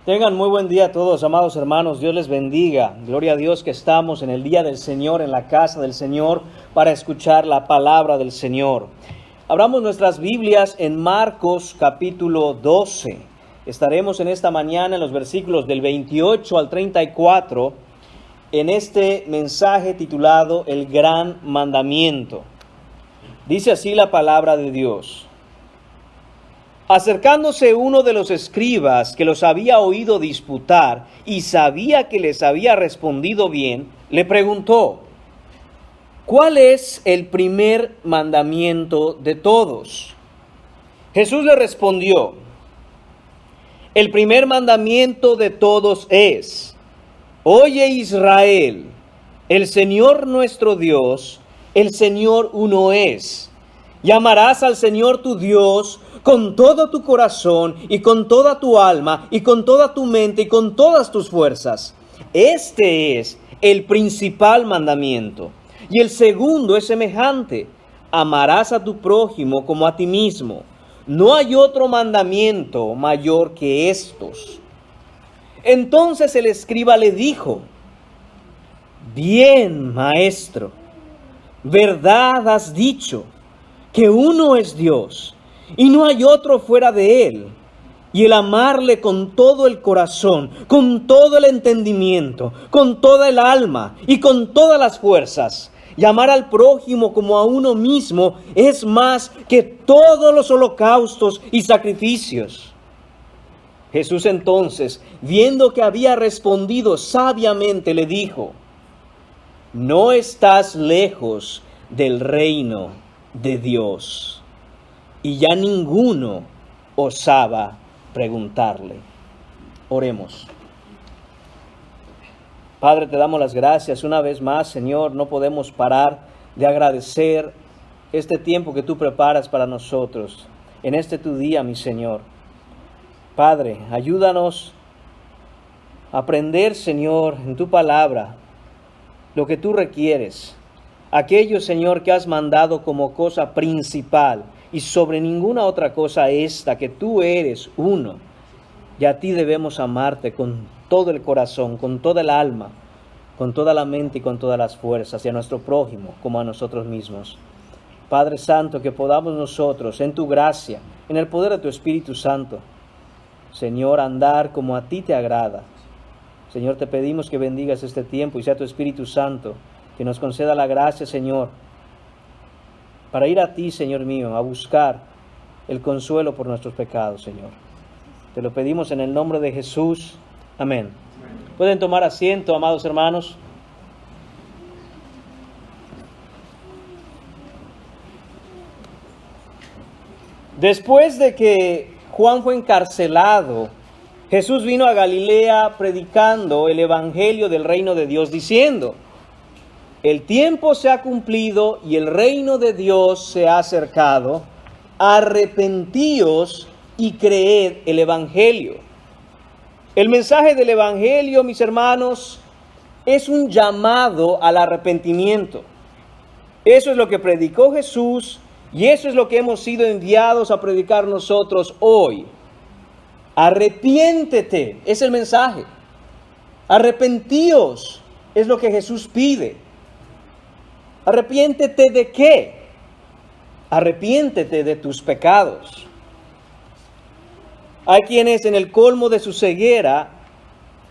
Tengan muy buen día a todos, amados hermanos. Dios les bendiga. Gloria a Dios que estamos en el día del Señor, en la casa del Señor, para escuchar la palabra del Señor. Abramos nuestras Biblias en Marcos capítulo 12. Estaremos en esta mañana en los versículos del 28 al 34, en este mensaje titulado El Gran Mandamiento. Dice así la palabra de Dios. Acercándose uno de los escribas que los había oído disputar y sabía que les había respondido bien, le preguntó: ¿cuál es el primer mandamiento de todos? Jesús le respondió: el primer mandamiento de todos es: Oye Israel, el Señor nuestro Dios, el Señor uno es. Y amarás al Señor tu Dios con todo tu corazón y con toda tu alma y con toda tu mente y con todas tus fuerzas. Este es el principal mandamiento. Y el segundo es semejante: amarás a tu prójimo como a ti mismo. No hay otro mandamiento mayor que estos. Entonces el escriba le dijo: bien, maestro, verdad has dicho, que uno es Dios, y no hay otro fuera de Él, y el amarle con todo el corazón, con todo el entendimiento, con toda el alma y con todas las fuerzas, y amar al prójimo como a uno mismo es más que todos los holocaustos y sacrificios. Jesús entonces, viendo que había respondido sabiamente, le dijo: no estás lejos del reino de Dios. Y ya ninguno osaba preguntarle. Oremos. Padre, te damos las gracias una vez más, Señor. No podemos parar de agradecer este tiempo que tú preparas para nosotros en este tu día, mi Señor. Padre, ayúdanos a aprender, Señor, en tu palabra lo que tú requieres. Aquello, Señor, que has mandado como cosa principal y sobre ninguna otra cosa esta, que tú eres uno. Y a ti debemos amarte con todo el corazón, con toda el alma, con toda la mente y con todas las fuerzas, y a nuestro prójimo como a nosotros mismos. Padre Santo, que podamos nosotros, en tu gracia, en el poder de tu Espíritu Santo, Señor, andar como a ti te agrada. Señor, te pedimos que bendigas este tiempo y sea tu Espíritu Santo que nos conceda la gracia, Señor, para ir a ti, Señor mío, a buscar el consuelo por nuestros pecados, Señor. Te lo pedimos en el nombre de Jesús. Amén. Pueden tomar asiento, amados hermanos. Después de que Juan fue encarcelado, Jesús vino a Galilea predicando el evangelio del reino de Dios, diciendo: el tiempo se ha cumplido y el reino de Dios se ha acercado. Arrepentíos y creed el evangelio. El mensaje del evangelio, mis hermanos, es un llamado al arrepentimiento. Eso es lo que predicó Jesús y eso es lo que hemos sido enviados a predicar nosotros hoy. Arrepiéntete, es el mensaje. Arrepentíos, es lo que Jesús pide. ¿Arrepiéntete de qué? Arrepiéntete de tus pecados. Hay quienes en el colmo de su ceguera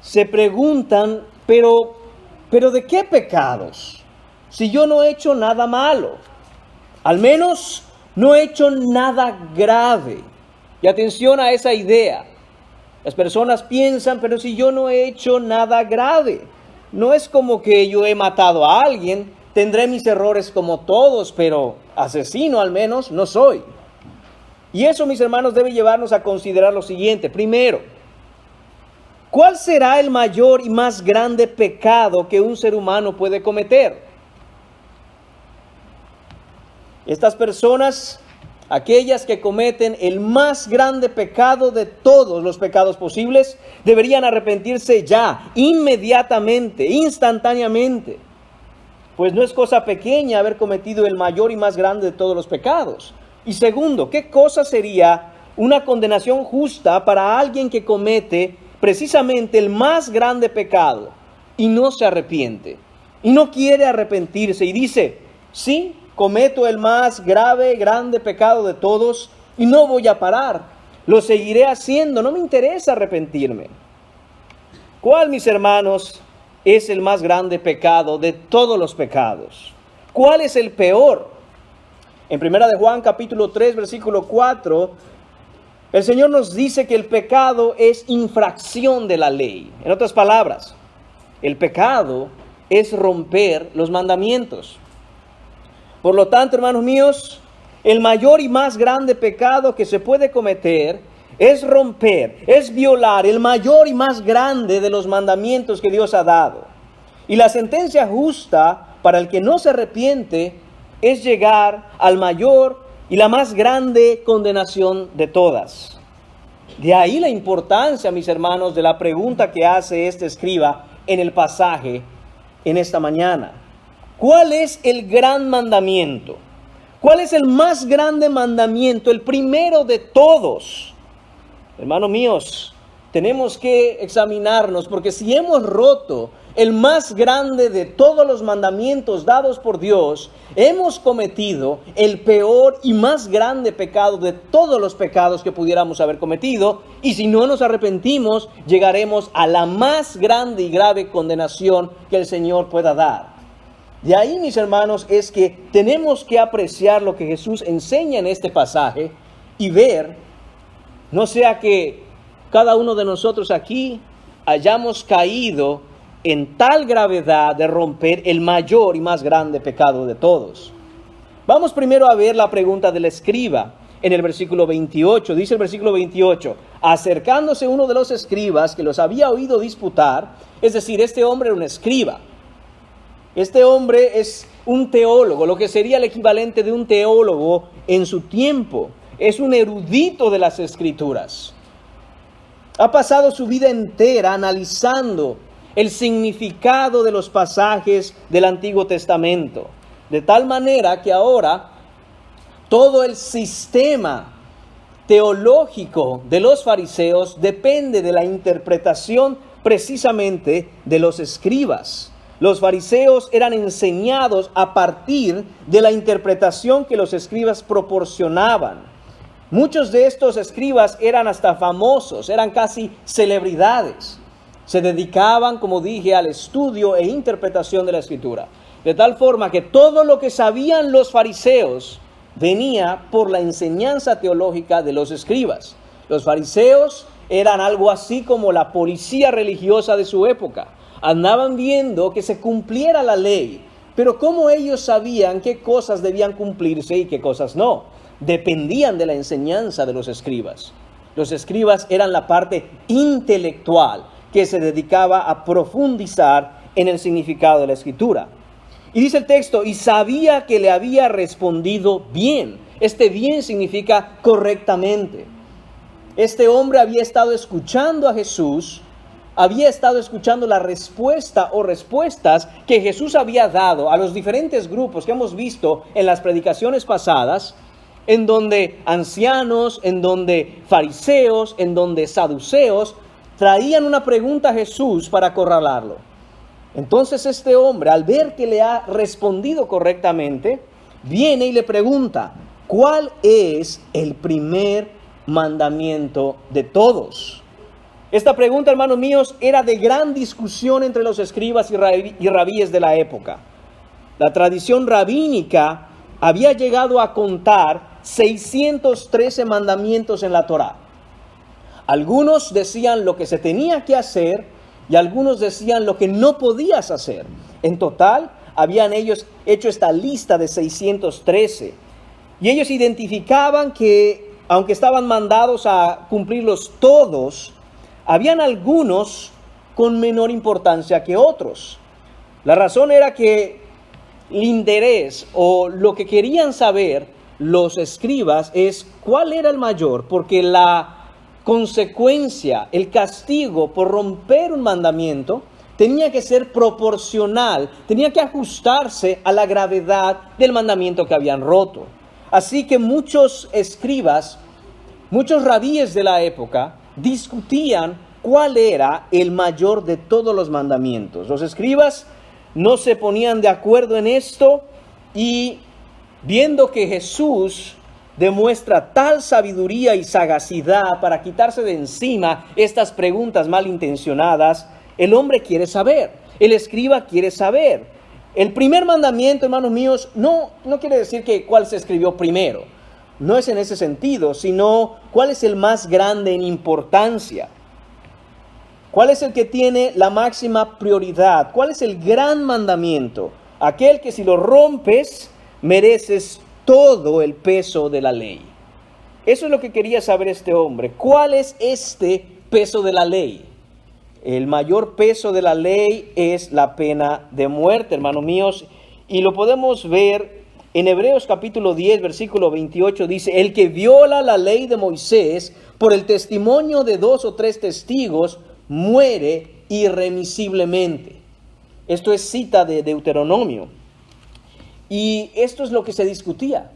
se preguntan, pero ¿de qué pecados? Si yo no he hecho nada malo, al menos no he hecho nada grave. Y atención a esa idea. Las personas piensan, pero si yo no he hecho nada grave, no es como que yo he matado a alguien. Tendré mis errores como todos, pero asesino al menos no soy. Y eso, mis hermanos, debe llevarnos a considerar lo siguiente. Primero, ¿cuál será el mayor y más grande pecado que un ser humano puede cometer? Estas personas, aquellas que cometen el más grande pecado de todos los pecados posibles, deberían arrepentirse ya, inmediatamente, instantáneamente. Pues no es cosa pequeña haber cometido el mayor y más grande de todos los pecados. Y segundo, ¿qué cosa sería una condenación justa para alguien que comete precisamente el más grande pecado y no se arrepiente. Y no quiere arrepentirse y dice, sí, cometo el más grande pecado de todos y no voy a parar. Lo seguiré haciendo, no me interesa arrepentirme. ¿Cuál, mis hermanos, es el más grande pecado de todos los pecados? ¿Cuál es el peor? En 1 de Juan capítulo 3, versículo 4, el Señor nos dice que el pecado es infracción de la ley. En otras palabras, el pecado es romper los mandamientos. Por lo tanto, hermanos míos, el mayor y más grande pecado que se puede cometer es romper, es violar el mayor y más grande de los mandamientos que Dios ha dado. Y la sentencia justa para el que no se arrepiente es llegar al mayor y la más grande condenación de todas. De ahí la importancia, mis hermanos, de la pregunta que hace este escriba en el pasaje en esta mañana. ¿Cuál es el gran mandamiento? ¿Cuál es el más grande mandamiento? El primero de todos. Hermanos míos, tenemos que examinarnos, porque si hemos roto el más grande de todos los mandamientos dados por Dios, hemos cometido el peor y más grande pecado de todos los pecados que pudiéramos haber cometido, y si no nos arrepentimos, llegaremos a la más grande y grave condenación que el Señor pueda dar. De ahí, mis hermanos, es que tenemos que apreciar lo que Jesús enseña en este pasaje y ver, no sea que cada uno de nosotros aquí hayamos caído en tal gravedad de romper el mayor y más grande pecado de todos. Vamos primero a ver la pregunta del escriba en el versículo 28. Dice el versículo 28, acercándose uno de los escribas que los había oído disputar, es decir, este hombre era un escriba. Este hombre es un teólogo, lo que sería el equivalente de un teólogo en su tiempo. Es un erudito de las Escrituras. Ha pasado su vida entera analizando el significado de los pasajes del Antiguo Testamento. De tal manera que ahora todo el sistema teológico de los fariseos depende de la interpretación precisamente de los escribas. Los fariseos eran enseñados a partir de la interpretación que los escribas proporcionaban. Muchos de estos escribas eran hasta famosos, eran casi celebridades. Se dedicaban, como dije, al estudio e interpretación de la Escritura. De tal forma que todo lo que sabían los fariseos venía por la enseñanza teológica de los escribas. Los fariseos eran algo así como la policía religiosa de su época. Andaban viendo que se cumpliera la ley, pero ¿cómo ellos sabían qué cosas debían cumplirse y qué cosas no? Dependían de la enseñanza de los escribas. Los escribas eran la parte intelectual que se dedicaba a profundizar en el significado de la Escritura. Y dice el texto, y sabía que le había respondido bien. Este bien significa correctamente. Este hombre había estado escuchando a Jesús, había estado escuchando la respuesta o respuestas que Jesús había dado a los diferentes grupos que hemos visto en las predicaciones pasadas, en donde ancianos, en donde fariseos, en donde saduceos traían una pregunta a Jesús para acorralarlo. Entonces este hombre, al ver que le ha respondido correctamente, viene y le pregunta, ¿cuál es el primer mandamiento de todos? Esta pregunta, hermanos míos, era de gran discusión entre los escribas y rabíes de la época. La tradición rabínica había llegado a contar 613 mandamientos en la Torá. Algunos decían lo que se tenía que hacer y algunos decían lo que no podías hacer. En total, habían ellos hecho esta lista de 613. Y ellos identificaban que, aunque estaban mandados a cumplirlos todos, habían algunos con menor importancia que otros. La razón era que el interés o lo que querían saber los escribas es cuál era el mayor, porque la consecuencia, el castigo por romper un mandamiento tenía que ser proporcional, tenía que ajustarse a la gravedad del mandamiento que habían roto. Así que muchos escribas, muchos rabíes de la época discutían cuál era el mayor de todos los mandamientos. Los escribas no se ponían de acuerdo en esto, y viendo que Jesús demuestra tal sabiduría y sagacidad para quitarse de encima estas preguntas malintencionadas, el hombre quiere saber, el escriba quiere saber. El primer mandamiento, hermanos míos, no quiere decir que cuál se escribió primero. No es en ese sentido, sino cuál es el más grande en importancia. ¿Cuál es el que tiene la máxima prioridad? ¿Cuál es el gran mandamiento? Aquel que si lo rompes, mereces todo el peso de la ley. Eso es lo que quería saber este hombre. ¿Cuál es este peso de la ley? El mayor peso de la ley es la pena de muerte, hermanos míos. Y lo podemos ver en Hebreos capítulo 10, versículo 28. Dice, el que viola la ley de Moisés por el testimonio de 2 o 3 testigos, muere irremisiblemente. Esto es cita de Deuteronomio. Y esto es lo que se discutía.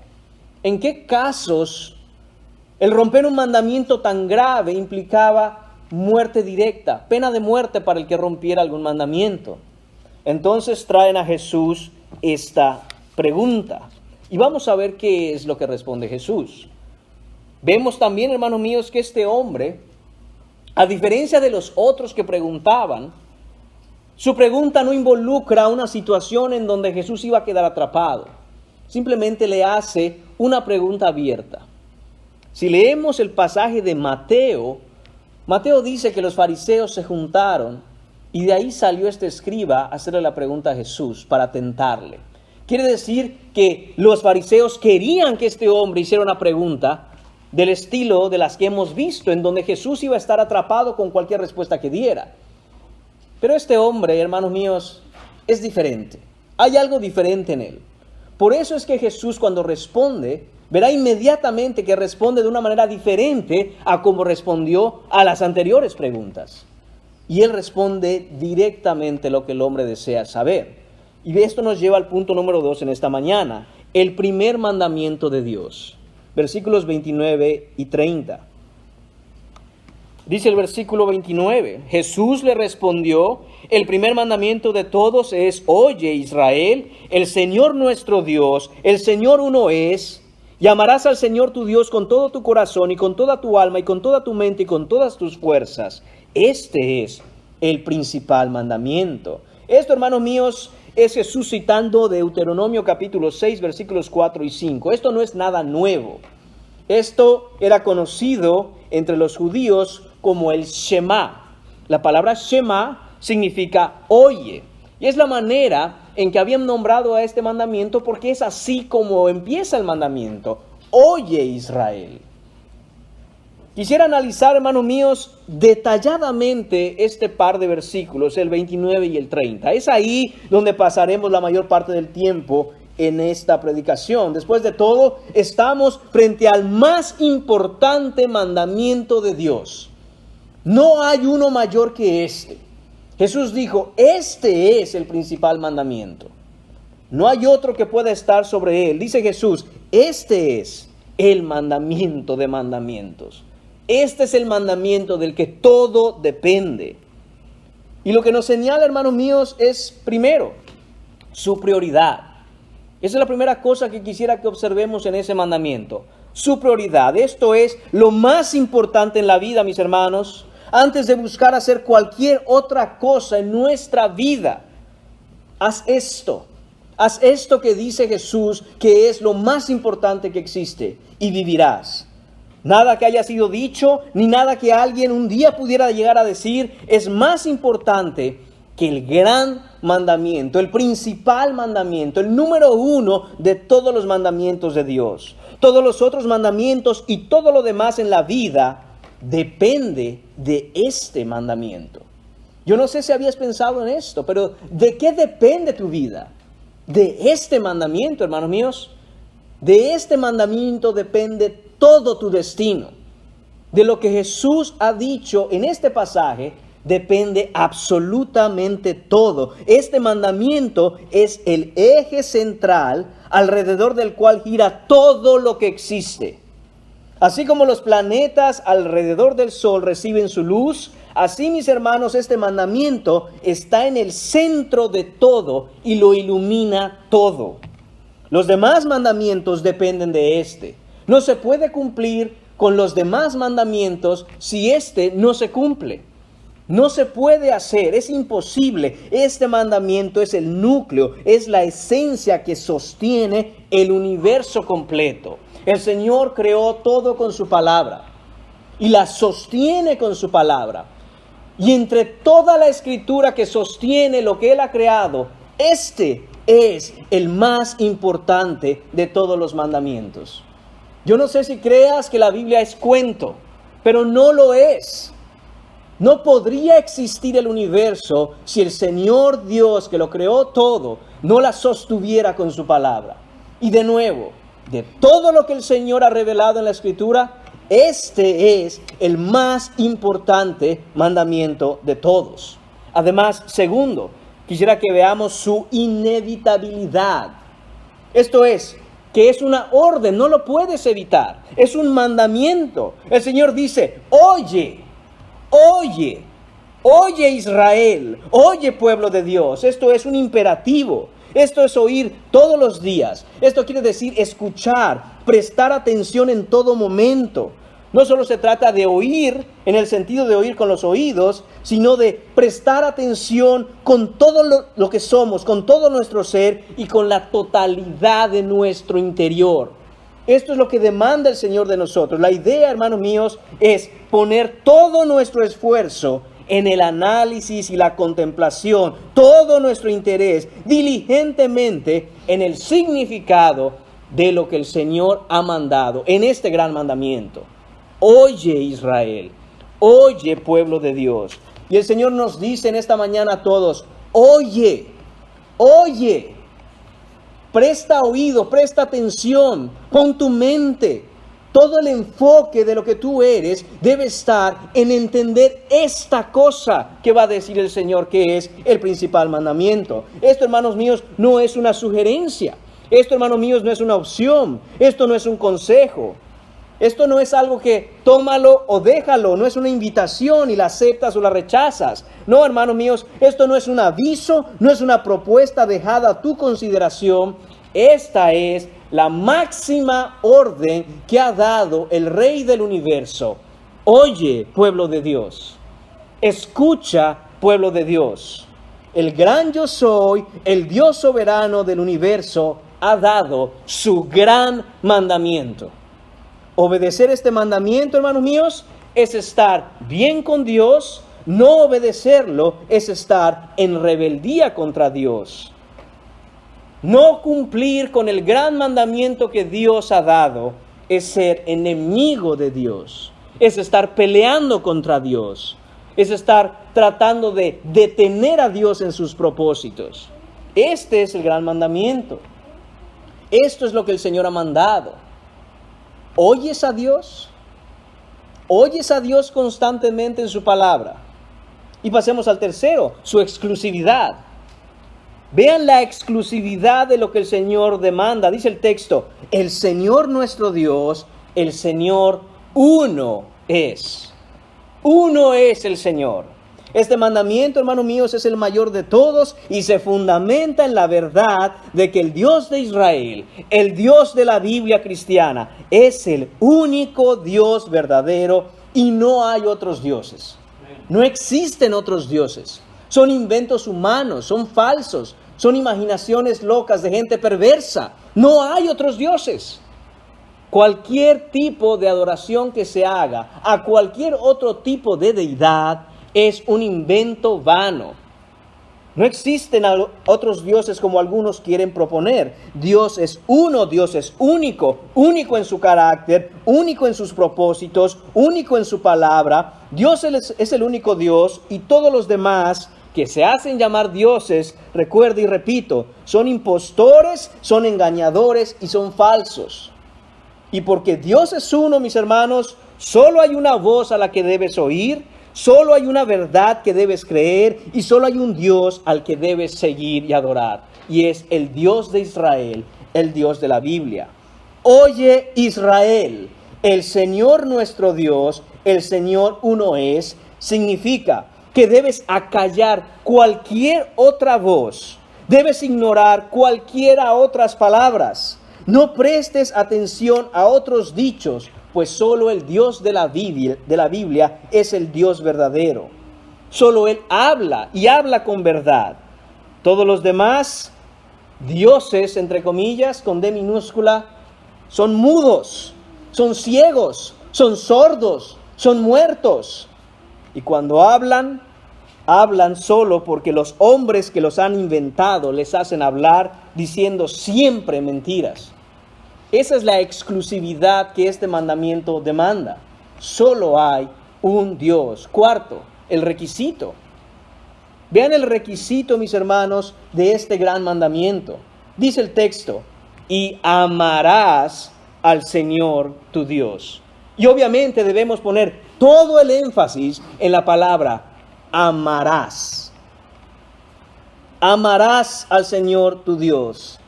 ¿En qué casos el romper un mandamiento tan grave implicaba muerte directa, pena de muerte para el que rompiera algún mandamiento? Entonces traen a Jesús esta pregunta. Y vamos a ver qué es lo que responde Jesús. Vemos también, hermanos míos, que este hombre, a diferencia de los otros que preguntaban, su pregunta no involucra una situación en donde Jesús iba a quedar atrapado. Simplemente le hace una pregunta abierta. Si leemos el pasaje de Mateo, Mateo dice que los fariseos se juntaron y de ahí salió este escriba a hacerle la pregunta a Jesús para tentarle. Quiere decir que los fariseos querían que este hombre hiciera una pregunta del estilo de las que hemos visto, en donde Jesús iba a estar atrapado con cualquier respuesta que diera. Pero este hombre, hermanos míos, es diferente. Hay algo diferente en él. Por eso es que Jesús, cuando responde, verá inmediatamente que responde de una manera diferente a como respondió a las anteriores preguntas. Y él responde directamente lo que el hombre desea saber. Y esto nos lleva al punto número 2 en esta mañana. El primer mandamiento de Dios. Versículos 29 y 30. Dice el versículo 29, Jesús le respondió, el primer mandamiento de todos es, oye Israel, el Señor nuestro Dios, el Señor uno es, y amarás al Señor tu Dios con todo tu corazón y con toda tu alma y con toda tu mente y con todas tus fuerzas. Este es el principal mandamiento. Esto, hermanos míos, es Jesús citando Deuteronomio capítulo 6, versículos 4 y 5. Esto no es nada nuevo. Esto era conocido entre los judíos como el Shema. La palabra Shema significa oye. Y es la manera en que habían nombrado a este mandamiento, porque es así como empieza el mandamiento. Oye Israel. Quisiera analizar, hermanos míos, detalladamente este par de versículos, el 29 y el 30. Es ahí donde pasaremos la mayor parte del tiempo en esta predicación. Después de todo, estamos frente al más importante mandamiento de Dios. No hay uno mayor que este. Jesús dijo, este es el principal mandamiento. No hay otro que pueda estar sobre él. Dice Jesús, este es el mandamiento de mandamientos. Este es el mandamiento del que todo depende. Y lo que nos señala, hermanos míos, es primero, su prioridad. Esa es la primera cosa que quisiera que observemos en ese mandamiento. Su prioridad. Esto es lo más importante en la vida, mis hermanos. Antes de buscar hacer cualquier otra cosa en nuestra vida, haz esto. Haz esto que dice Jesús, que es lo más importante que existe, y vivirás. Nada que haya sido dicho, ni nada que alguien un día pudiera llegar a decir, es más importante que el gran mandamiento, el principal mandamiento, el número 1 de todos los mandamientos de Dios. Todos los otros mandamientos y todo lo demás en la vida depende de este mandamiento. Yo no sé si habías pensado en esto, pero ¿de qué depende tu vida? De este mandamiento, hermanos míos. De este mandamiento depende todo tu destino. De lo que Jesús ha dicho en este pasaje depende absolutamente todo. Este mandamiento es el eje central alrededor del cual gira todo lo que existe. Así como los planetas alrededor del sol reciben su luz, así, mis hermanos, este mandamiento está en el centro de todo y lo ilumina todo. Los demás mandamientos dependen de este. No se puede cumplir con los demás mandamientos si este no se cumple. No se puede hacer, es imposible. Este mandamiento es el núcleo, es la esencia que sostiene el universo completo. El Señor creó todo con su palabra y la sostiene con su palabra. Y entre toda la escritura que sostiene lo que Él ha creado, este es el más importante de todos los mandamientos. Yo no sé si creas que la Biblia es cuento, pero no lo es. No podría existir el universo si el Señor Dios que lo creó todo no la sostuviera con su palabra. Y de nuevo, de todo lo que el Señor ha revelado en la Escritura, este es el más importante mandamiento de todos. Además, segundo, quisiera que veamos su inevitabilidad. Esto es, que es una orden, no lo puedes evitar. Es un mandamiento. El Señor dice, oye Israel, oye pueblo de Dios. Esto es un imperativo. Esto es oír todos los días. Esto quiere decir escuchar, prestar atención en todo momento. No solo se trata de oír en el sentido de oír con los oídos, sino de prestar atención con todo lo que somos, con todo nuestro ser y con la totalidad de nuestro interior. Esto es lo que demanda el Señor de nosotros. La idea, hermanos míos, es poner todo nuestro esfuerzo en el análisis y la contemplación, todo nuestro interés diligentemente en el significado de lo que el Señor ha mandado en este gran mandamiento. Oye Israel, oye pueblo de Dios. Y el Señor nos dice en esta mañana a todos, oye, presta oído, presta atención, pon tu mente. Todo el enfoque de lo que tú eres debe estar en entender esta cosa que va a decir el Señor, que es el principal mandamiento. Esto, hermanos míos, no es una sugerencia. Esto, hermanos míos, no es una opción. Esto no es un consejo. Esto no es algo que tómalo o déjalo, no es una invitación y la aceptas o la rechazas. No, hermanos míos, esto no es un aviso, no es una propuesta dejada a tu consideración. Esta es la máxima orden que ha dado el Rey del universo. Oye, pueblo de Dios. Escucha, pueblo de Dios. El gran yo soy, el Dios soberano del universo, ha dado su gran mandamiento. Obedecer este mandamiento, hermanos míos, es estar bien con Dios. No obedecerlo es estar en rebeldía contra Dios. No cumplir con el gran mandamiento que Dios ha dado es ser enemigo de Dios. Es estar peleando contra Dios. Es estar tratando de detener a Dios en sus propósitos. Este es el gran mandamiento. Esto es lo que el Señor ha mandado. ¿Oyes a Dios? ¿Oyes a Dios constantemente en su palabra? Y pasemos al tercero, su exclusividad. Vean la exclusividad de lo que el Señor demanda. Dice el texto, el Señor nuestro Dios, el Señor uno es. Uno es el Señor. Este mandamiento, hermanos míos, es el mayor de todos y se fundamenta en la verdad de que el Dios de Israel, el Dios de la Biblia cristiana, es el único Dios verdadero y no hay otros dioses. No existen otros dioses. Son inventos humanos, son falsos, son imaginaciones locas de gente perversa. No hay otros dioses. Cualquier tipo de adoración que se haga a cualquier otro tipo de deidad es un invento vano. No existen otros dioses como algunos quieren proponer. Dios es uno, Dios es único, único en su carácter, único en sus propósitos, único en su palabra. Dios es el único Dios y todos los demás que se hacen llamar dioses, recuerdo y repito, son impostores, son engañadores y son falsos. Y porque Dios es uno, mis hermanos, solo hay una voz a la que debes oír, solo hay una verdad que debes creer y solo hay un Dios al que debes seguir y adorar. Y es el Dios de Israel, el Dios de la Biblia. Oye Israel, el Señor nuestro Dios, el Señor uno es, significa que debes acallar cualquier otra voz, debes ignorar cualquiera otras palabras. No prestes atención a otros dichos, pues solo el Dios de la Biblia es el Dios verdadero. Solo Él habla y habla con verdad. Todos los demás dioses, entre comillas, con D minúscula, son mudos, son ciegos, son sordos, son muertos. Y cuando hablan, hablan solo porque los hombres que los han inventado les hacen hablar diciendo siempre mentiras. Esa es la exclusividad que este mandamiento demanda. Solo hay un Dios. Cuarto, el requisito. Vean el requisito, mis hermanos, de este gran mandamiento. Dice el texto, y amarás al Señor tu Dios. Y obviamente debemos poner todo el énfasis en la palabra amarás. Amarás al Señor tu Dios.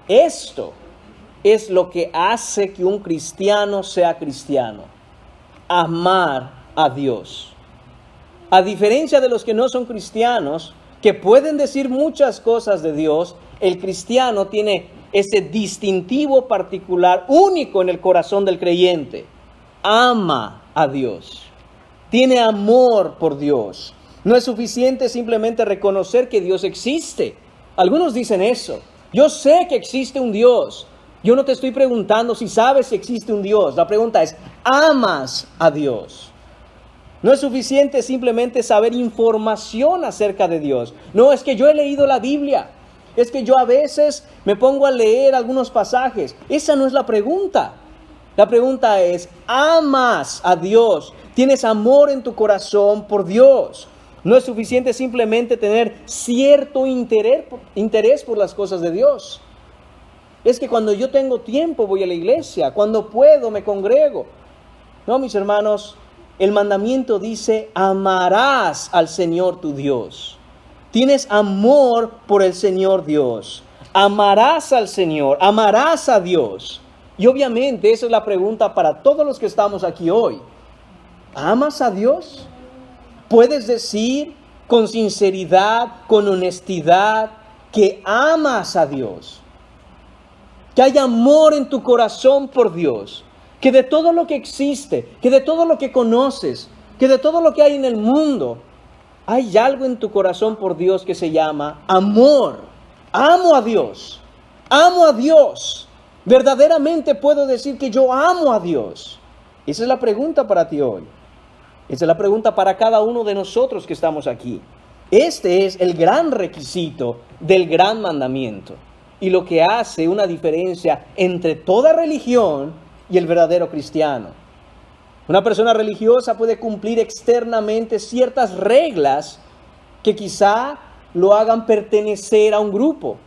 Esto es lo que hace que un cristiano sea cristiano. Amar a Dios. A diferencia de los que no son cristianos, que pueden decir muchas cosas de Dios, el cristiano tiene ese distintivo particular, único en el corazón del creyente. Ama a Dios. Tiene amor por Dios. No es suficiente simplemente reconocer que Dios existe. Algunos dicen eso. Yo sé que existe un Dios. Yo no te estoy preguntando si sabes si existe un Dios. La pregunta es, ¿amas a Dios? No es suficiente simplemente saber información acerca de Dios. No, es que yo he leído la Biblia. Es que yo a veces me pongo a leer algunos pasajes. Esa no es la pregunta. La pregunta es, ¿amas a Dios? ¿Tienes amor en tu corazón por Dios? No es suficiente simplemente tener cierto interés por las cosas de Dios. Es que cuando yo tengo tiempo voy a la iglesia, cuando puedo me congrego. No, mis hermanos, el mandamiento dice, amarás al Señor tu Dios. Tienes amor por el Señor Dios. Amarás al Señor, amarás a Dios. Y obviamente esa es la pregunta para todos los que estamos aquí hoy. ¿Amas a Dios? ¿Puedes decir con sinceridad, con honestidad, que amas a Dios? Que hay amor en tu corazón por Dios. Que de todo lo que existe, que de todo lo que conoces, que de todo lo que hay en el mundo, hay algo en tu corazón por Dios que se llama amor. Amo a Dios. Amo a Dios. Verdaderamente puedo decir que yo amo a Dios. Esa es la pregunta para ti hoy. Esa es la pregunta para cada uno de nosotros que estamos aquí. Este es el gran requisito del gran mandamiento. Y lo que hace una diferencia entre toda religión y el verdadero cristiano. Una persona religiosa puede cumplir externamente ciertas reglas que quizá lo hagan pertenecer a un grupo,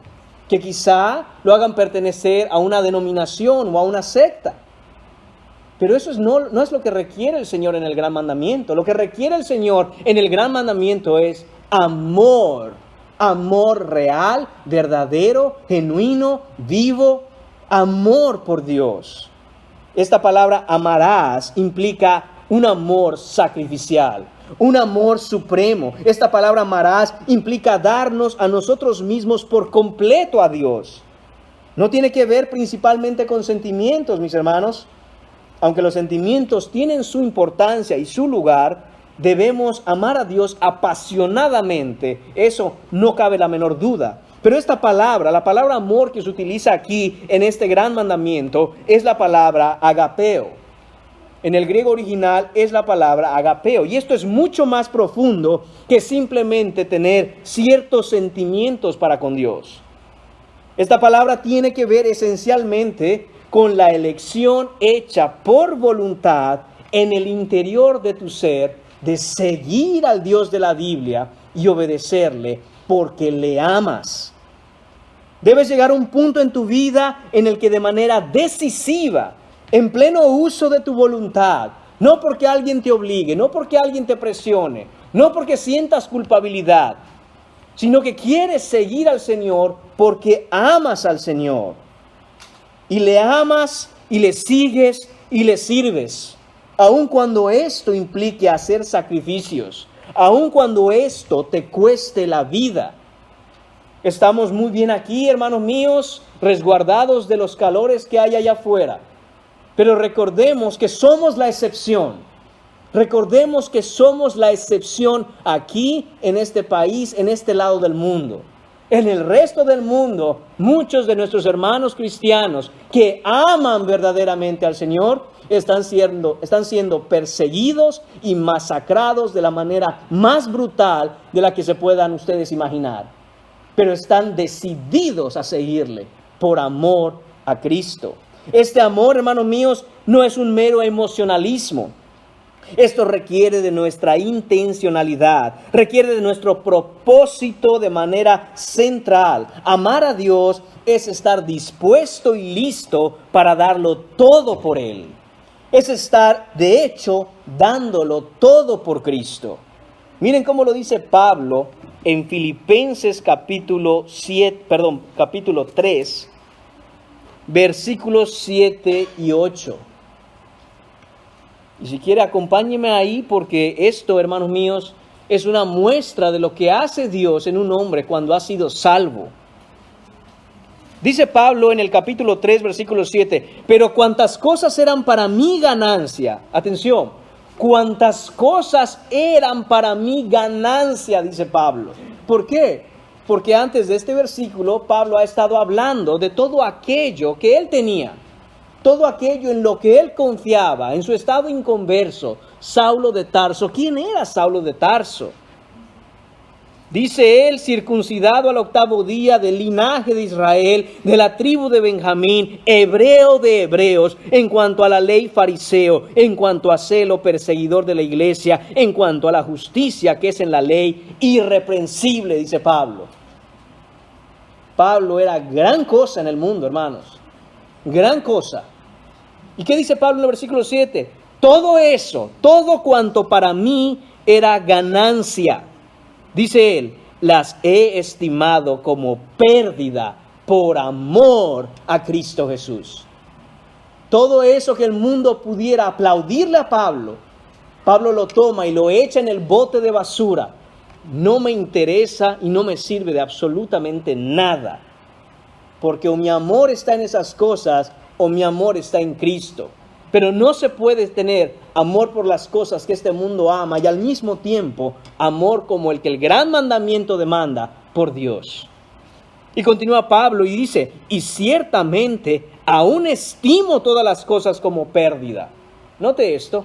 que quizá lo hagan pertenecer a una denominación o a una secta. Pero eso no es lo que requiere el Señor en el gran mandamiento. Lo que requiere el Señor en el gran mandamiento es amor. Amor real, verdadero, genuino, vivo. Amor por Dios. Esta palabra amarás implica un amor sacrificial, un amor supremo. Esta palabra amarás implica darnos a nosotros mismos por completo a Dios. No tiene que ver principalmente con sentimientos, mis hermanos. Aunque los sentimientos tienen su importancia y su lugar, debemos amar a Dios apasionadamente. Eso no cabe la menor duda. Pero esta palabra, la palabra amor que se utiliza aquí en este gran mandamiento, es la palabra agapeo. En el griego original es la palabra agapeo. Y esto es mucho más profundo que simplemente tener ciertos sentimientos para con Dios. Esta palabra tiene que ver esencialmente con la elección hecha por voluntad en el interior de tu ser de seguir al Dios de la Biblia y obedecerle porque le amas. Debes llegar a un punto en tu vida en el que de manera decisiva, en pleno uso de tu voluntad, no porque alguien te obligue, no porque alguien te presione, no porque sientas culpabilidad, sino que quieres seguir al Señor porque amas al Señor. Y le amas y le sigues y le sirves, aun cuando esto implique hacer sacrificios, aun cuando esto te cueste la vida. Estamos muy bien aquí, hermanos míos, resguardados de los calores que hay allá afuera. Pero recordemos que somos la excepción. Recordemos que somos la excepción aquí, en este país, en este lado del mundo. En el resto del mundo, muchos de nuestros hermanos cristianos que aman verdaderamente al Señor están siendo perseguidos y masacrados de la manera más brutal de la que se puedan ustedes imaginar. Pero están decididos a seguirle por amor a Cristo. Este amor, hermanos míos, no es un mero emocionalismo. Esto requiere de nuestra intencionalidad, requiere de nuestro propósito de manera central. Amar a Dios es estar dispuesto y listo para darlo todo por Él. Es estar, de hecho, dándolo todo por Cristo. Miren cómo lo dice Pablo en Filipenses capítulo 3, versículos 7 y 8. Y si quiere, acompáñeme ahí, porque esto, hermanos míos, es una muestra de lo que hace Dios en un hombre cuando ha sido salvo. Dice Pablo en el capítulo 3, versículo 7, pero cuantas cosas eran para mi ganancia, atención, cuantas cosas eran para mi ganancia, dice Pablo. ¿Por qué? Porque antes de este versículo, Pablo ha estado hablando de todo aquello que él tenía. Todo aquello en lo que él confiaba, en su estado inconverso, Saulo de Tarso. ¿Quién era Saulo de Tarso? Dice él, circuncidado al 8º día, del linaje de Israel, de la tribu de Benjamín, hebreo de hebreos, en cuanto a la ley fariseo, en cuanto a celo perseguidor de la iglesia, en cuanto a la justicia que es en la ley, irreprensible, dice Pablo. Pablo era gran cosa en el mundo, hermanos. Gran cosa. ¿Y qué dice Pablo en el versículo 7? Todo eso, todo cuanto para mí era ganancia, dice él, las he estimado como pérdida por amor a Cristo Jesús. Todo eso que el mundo pudiera aplaudirle a Pablo, Pablo lo toma y lo echa en el bote de basura. No me interesa y no me sirve de absolutamente nada. Porque o mi amor está en esas cosas o mi amor está en Cristo. Pero no se puede tener amor por las cosas que este mundo ama y al mismo tiempo amor como el que el gran mandamiento demanda por Dios. Y continúa Pablo y dice, y ciertamente aún estimo todas las cosas como pérdida. Note esto,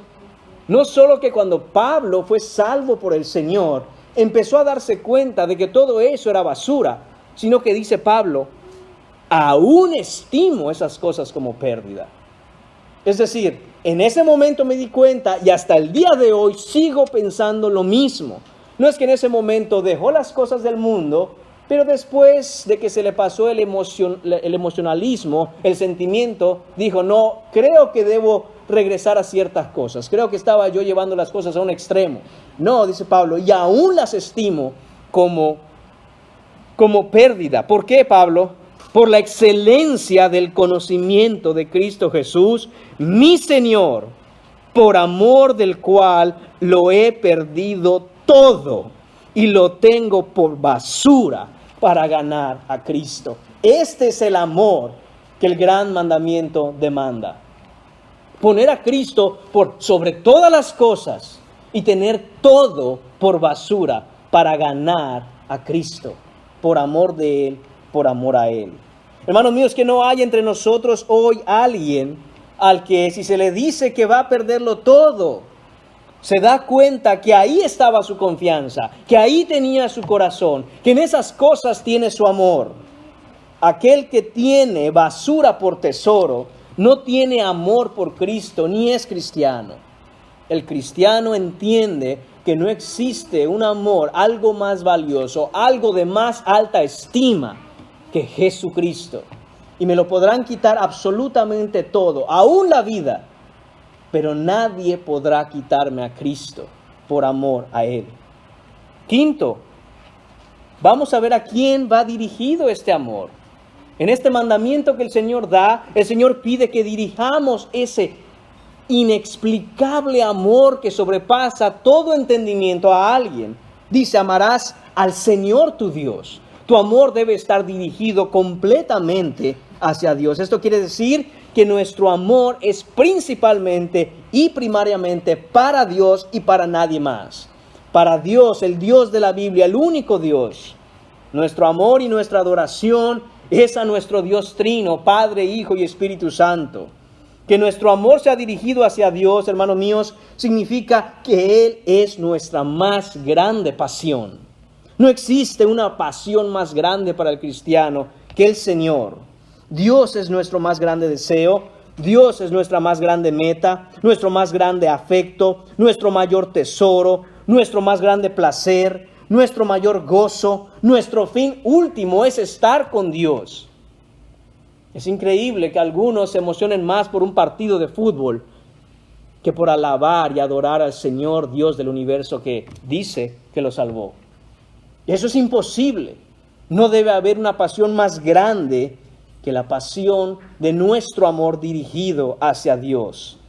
no solo que cuando Pablo fue salvo por el Señor, empezó a darse cuenta de que todo eso era basura, sino que dice Pablo, aún estimo esas cosas como pérdida. Es decir, en ese momento me di cuenta y hasta el día de hoy sigo pensando lo mismo. No es que en ese momento dejó las cosas del mundo, pero después de que se le pasó el emocionalismo, el sentimiento, dijo, no, creo que debo regresar a ciertas cosas. Creo que estaba yo llevando las cosas a un extremo. No, dice Pablo, y aún las estimo como pérdida. ¿Por qué, Pablo? Por la excelencia del conocimiento de Cristo Jesús, mi Señor, por amor del cual lo he perdido todo y lo tengo por basura para ganar a Cristo. Este es el amor que el gran mandamiento demanda. Poner a Cristo por sobre todas las cosas y tener todo por basura para ganar a Cristo, por amor de Él, por amor a Él. Hermanos míos, que no hay entre nosotros hoy alguien al que si se le dice que va a perderlo todo, se da cuenta que ahí estaba su confianza, que ahí tenía su corazón, que en esas cosas tiene su amor. Aquel que tiene basura por tesoro, no tiene amor por Cristo, ni es cristiano. El cristiano entiende que no existe un amor, algo más valioso, algo de más alta estima que Jesucristo. Y me lo podrán quitar absolutamente todo, aún la vida, pero nadie podrá quitarme a Cristo por amor a Él. Quinto, vamos a ver a quién va dirigido este amor. En este mandamiento que el Señor da, el Señor pide que dirijamos ese inexplicable amor que sobrepasa todo entendimiento a alguien. Dice, amarás al Señor tu Dios. Tu amor debe estar dirigido completamente hacia Dios. Esto quiere decir que nuestro amor es principalmente y primariamente para Dios y para nadie más. Para Dios, el Dios de la Biblia, el único Dios. Nuestro amor y nuestra adoración es a nuestro Dios trino, Padre, Hijo y Espíritu Santo. Que nuestro amor sea dirigido hacia Dios, hermanos míos, significa que Él es nuestra más grande pasión. No existe una pasión más grande para el cristiano que el Señor. Dios es nuestro más grande deseo, Dios es nuestra más grande meta, nuestro más grande afecto, nuestro mayor tesoro, nuestro más grande placer, nuestro mayor gozo, nuestro fin último es estar con Dios. Es increíble que algunos se emocionen más por un partido de fútbol que por alabar y adorar al Señor Dios del universo que dice que lo salvó. Eso es imposible. No debe haber una pasión más grande que la pasión de nuestro amor dirigido hacia Dios.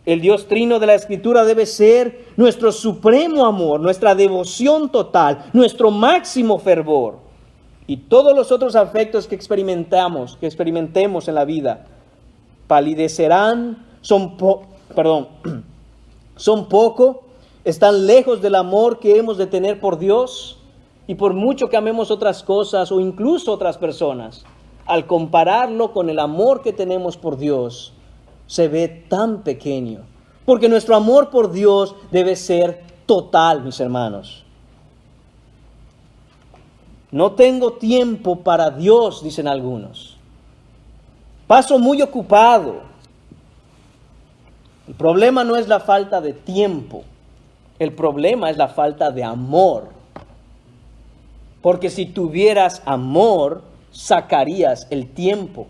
El Dios trino de la Escritura debe ser nuestro supremo amor, nuestra devoción total, nuestro máximo fervor. Y todos los otros afectos que experimentemos en la vida, palidecerán, son poco, están lejos del amor que hemos de tener por Dios, y por mucho que amemos otras cosas o incluso otras personas, al compararlo con el amor que tenemos por Dios, se ve tan pequeño. Porque nuestro amor por Dios debe ser total, mis hermanos. No tengo tiempo para Dios, dicen algunos. Paso muy ocupado. El problema no es la falta de tiempo. El problema es la falta de amor. Porque si tuvieras amor, sacarías el tiempo.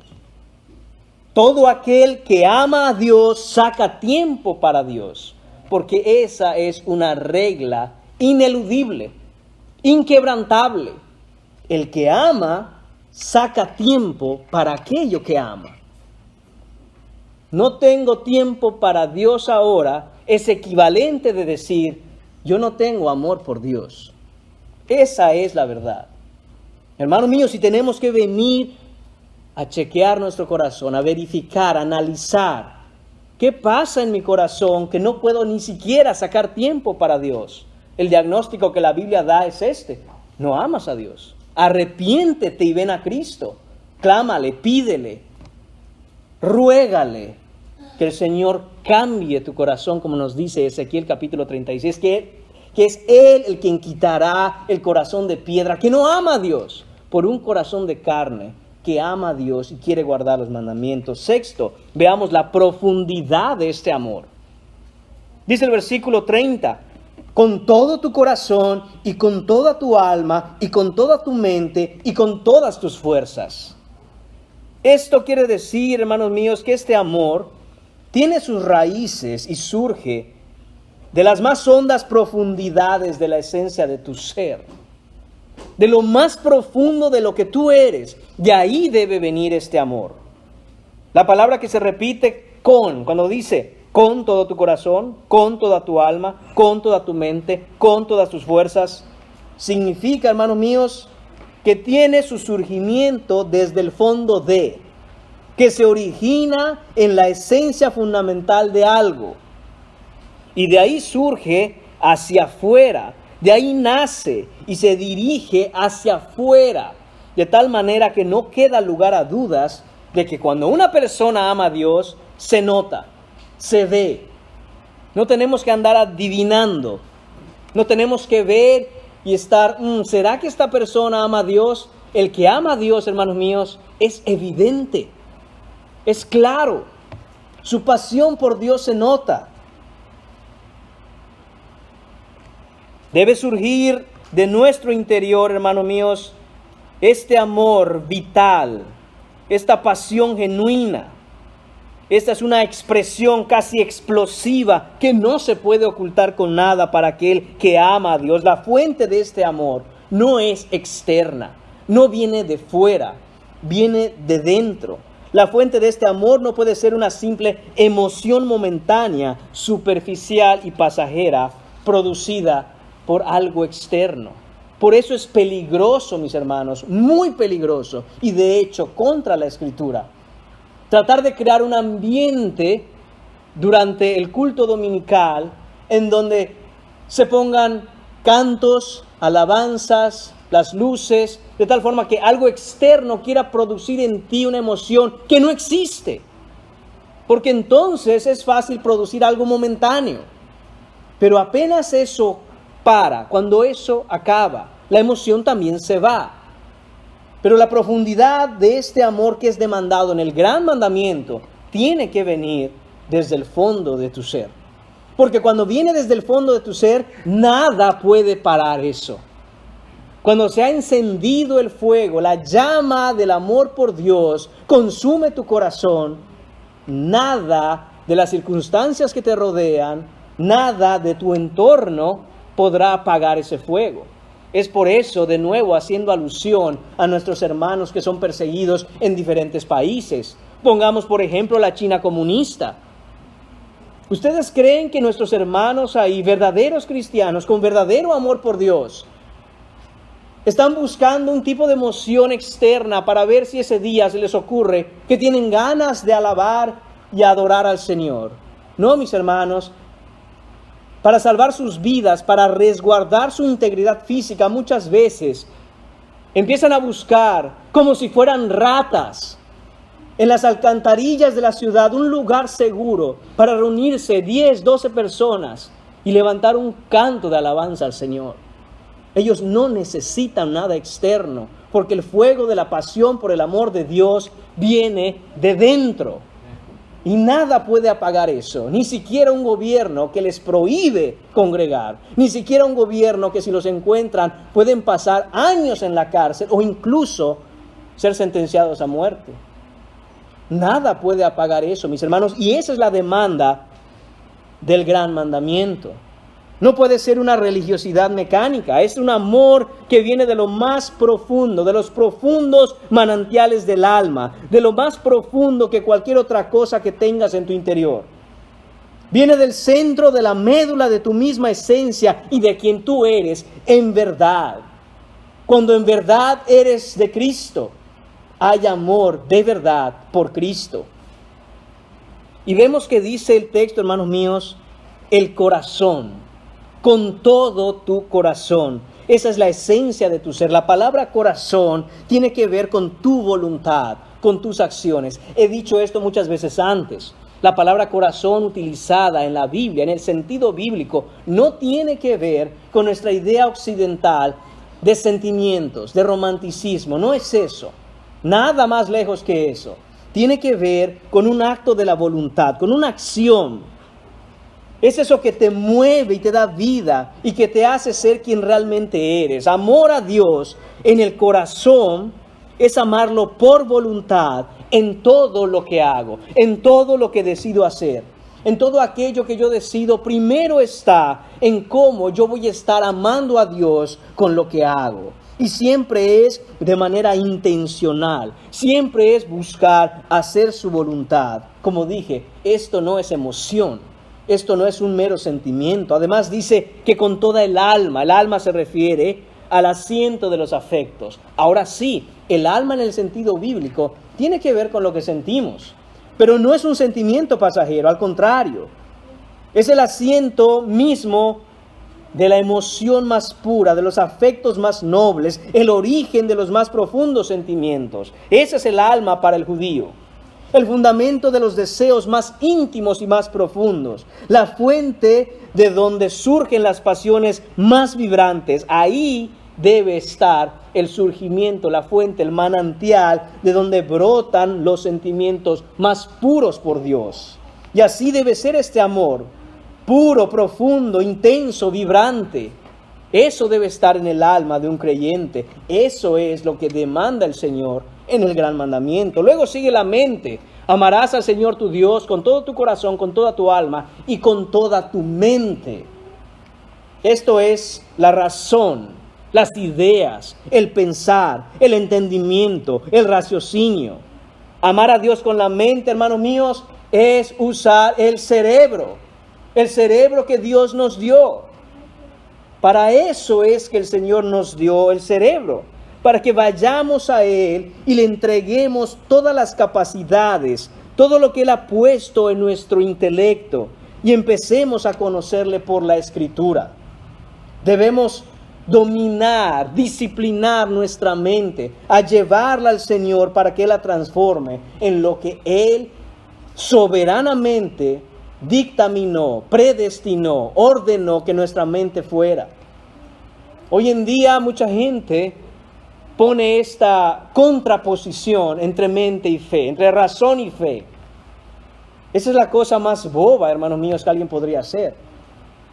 Todo aquel que ama a Dios saca tiempo para Dios, porque esa es una regla ineludible, inquebrantable. El que ama saca tiempo para aquello que ama. No tengo tiempo para Dios ahora es equivalente de decir, yo no tengo amor por Dios. Esa es la verdad. Hermano mío, si tenemos que venir a chequear nuestro corazón, a verificar, a analizar qué pasa en mi corazón que no puedo ni siquiera sacar tiempo para Dios. El diagnóstico que la Biblia da es este: no amas a Dios. Arrepiéntete y ven a Cristo. Clámale, pídele, ruégale que el Señor cambie tu corazón, como nos dice Ezequiel capítulo 36, que es Él el quien quitará el corazón de piedra, que no ama a Dios, por un corazón de carne que ama a Dios y quiere guardar los mandamientos. Sexto, veamos la profundidad de este amor. Dice el versículo 30, con todo tu corazón y con toda tu alma y con toda tu mente y con todas tus fuerzas. Esto quiere decir, hermanos míos, que este amor tiene sus raíces y surge de las más hondas profundidades de la esencia de tu ser. De lo más profundo de lo que tú eres, de ahí debe venir este amor. La palabra que se repite cuando dice con todo tu corazón, con toda tu alma, con toda tu mente, con todas tus fuerzas, significa, hermanos míos, que tiene su surgimiento desde el fondo que se origina en la esencia fundamental de algo. Y de ahí surge hacia afuera. De ahí nace y se dirige hacia afuera, de tal manera que no queda lugar a dudas de que cuando una persona ama a Dios, se nota, se ve. No tenemos que andar adivinando, no tenemos que ver y estar, ¿será que esta persona ama a Dios? El que ama a Dios, hermanos míos, es evidente, es claro, su pasión por Dios se nota. Debe surgir de nuestro interior, hermanos míos, este amor vital, esta pasión genuina. Esta es una expresión casi explosiva que no se puede ocultar con nada para aquel que ama a Dios. La fuente de este amor no es externa, no viene de fuera, viene de dentro. La fuente de este amor no puede ser una simple emoción momentánea, superficial y pasajera, producida por algo externo. Por eso es peligroso, mis hermanos, muy peligroso, y de hecho contra la Escritura, tratar de crear un ambiente durante el culto dominical en donde se pongan cantos, alabanzas, las luces, de tal forma que algo externo quiera producir en ti una emoción que no existe. Porque entonces es fácil producir algo momentáneo. Pero apenas eso para, cuando eso acaba, la emoción también se va. Pero la profundidad de este amor que es demandado en el gran mandamiento tiene que venir desde el fondo de tu ser. Porque cuando viene desde el fondo de tu ser, nada puede parar eso. Cuando se ha encendido el fuego, la llama del amor por Dios consume tu corazón, nada de las circunstancias que te rodean, nada de tu entorno podrá apagar ese fuego. Es por eso, de nuevo, haciendo alusión a nuestros hermanos que son perseguidos en diferentes países. Pongamos, por ejemplo, la China comunista. ¿Ustedes creen que nuestros hermanos ahí, verdaderos cristianos, con verdadero amor por Dios, están buscando un tipo de emoción externa para ver si ese día se les ocurre que tienen ganas de alabar y adorar al Señor? No, mis hermanos. Para salvar sus vidas, para resguardar su integridad física, muchas veces empiezan a buscar, como si fueran ratas, en las alcantarillas de la ciudad, un lugar seguro para reunirse 10, 12 personas y levantar un canto de alabanza al Señor. Ellos no necesitan nada externo, porque el fuego de la pasión por el amor de Dios viene de dentro. Y nada puede apagar eso, ni siquiera un gobierno que les prohíbe congregar, ni siquiera un gobierno que si los encuentran pueden pasar años en la cárcel o incluso ser sentenciados a muerte. Nada puede apagar eso, mis hermanos, y esa es la demanda del gran mandamiento. No puede ser una religiosidad mecánica, es un amor que viene de lo más profundo, de los profundos manantiales del alma, de lo más profundo que cualquier otra cosa que tengas en tu interior. Viene del centro de la médula de tu misma esencia y de quien tú eres en verdad. Cuando en verdad eres de Cristo, hay amor de verdad por Cristo. Y vemos que dice el texto, hermanos míos, el corazón. Con todo tu corazón. Esa es la esencia de tu ser. La palabra corazón tiene que ver con tu voluntad, con tus acciones. He dicho esto muchas veces antes. La palabra corazón utilizada en la Biblia, en el sentido bíblico, no tiene que ver con nuestra idea occidental de sentimientos, de romanticismo. No es eso. Nada más lejos que eso. Tiene que ver con un acto de la voluntad, con una acción. Es eso que te mueve y te da vida y que te hace ser quien realmente eres. Amor a Dios en el corazón es amarlo por voluntad en todo lo que hago, en todo lo que decido hacer. En todo aquello que yo decido, primero está en cómo yo voy a estar amando a Dios con lo que hago. Y siempre es de manera intencional, siempre es buscar hacer su voluntad. Como dije, esto no es emoción. Esto no es un mero sentimiento. Además dice que con toda el alma se refiere al asiento de los afectos. Ahora sí, el alma en el sentido bíblico tiene que ver con lo que sentimos. Pero no es un sentimiento pasajero, al contrario. Es el asiento mismo de la emoción más pura, de los afectos más nobles, el origen de los más profundos sentimientos. Ese es el alma para el judío. El fundamento de los deseos más íntimos y más profundos, la fuente de donde surgen las pasiones más vibrantes. Ahí debe estar el surgimiento, la fuente, el manantial de donde brotan los sentimientos más puros por Dios. Y así debe ser este amor, puro, profundo, intenso, vibrante. Eso debe estar en el alma de un creyente. Eso es lo que demanda el Señor en el gran mandamiento. Luego sigue la mente. Amarás al Señor tu Dios con todo tu corazón, con toda tu alma y con toda tu mente. Esto es la razón las ideas, el pensar, el entendimiento, el raciocinio. Amar a Dios con la mente, hermanos míos, es usar el cerebro que Dios nos dio. Para eso es que el Señor nos dio el cerebro, para que vayamos a Él y le entreguemos todas las capacidades, todo lo que Él ha puesto en nuestro intelecto y empecemos a conocerle por la Escritura. Debemos dominar, disciplinar nuestra mente, a llevarla al Señor para que Él la transforme en lo que Él soberanamente dictaminó, predestinó, ordenó que nuestra mente fuera. Hoy en día mucha gente pone esta contraposición entre mente y fe, entre razón y fe. Esa es la cosa más boba, hermanos míos, que alguien podría hacer.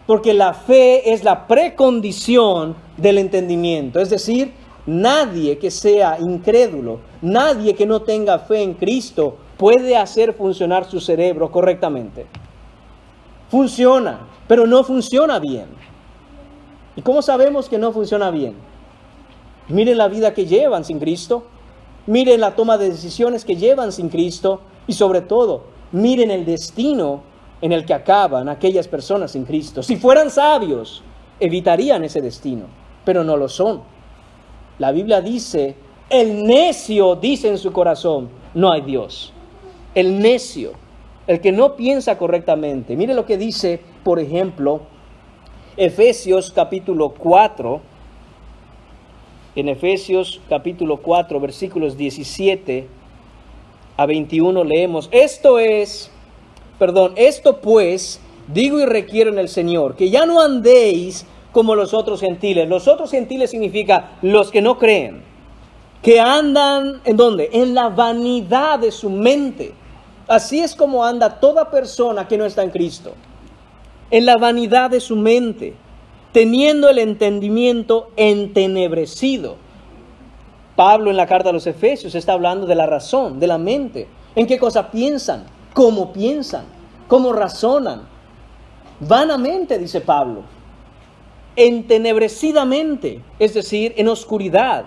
Porque la fe es la precondición del entendimiento. Es decir, nadie que sea incrédulo, nadie que no tenga fe en Cristo puede hacer funcionar su cerebro correctamente. Funciona, pero no funciona bien. ¿Y cómo sabemos que no funciona bien? Miren la vida que llevan sin Cristo. Miren la toma de decisiones que llevan sin Cristo. Y sobre todo, miren el destino en el que acaban aquellas personas sin Cristo. Si fueran sabios, evitarían ese destino, pero no lo son. La Biblia dice, el necio dice en su corazón, no hay Dios. El necio, el que no piensa correctamente. Mire lo que dice, por ejemplo, Efesios capítulo 4. En Efesios capítulo 4, versículos 17 a 21 leemos, esto pues, digo y requiero en el Señor, que ya no andéis como los otros gentiles. Los otros gentiles significa los que no creen, que andan, ¿en dónde? En la vanidad de su mente. Así es como anda toda persona que no está en Cristo, en la vanidad de su mente, teniendo el entendimiento entenebrecido. Pablo en la carta a los Efesios está hablando de la razón, de la mente. ¿En qué cosa piensan? ¿Cómo razonan? Vanamente, dice Pablo. Entenebrecidamente, es decir, en oscuridad.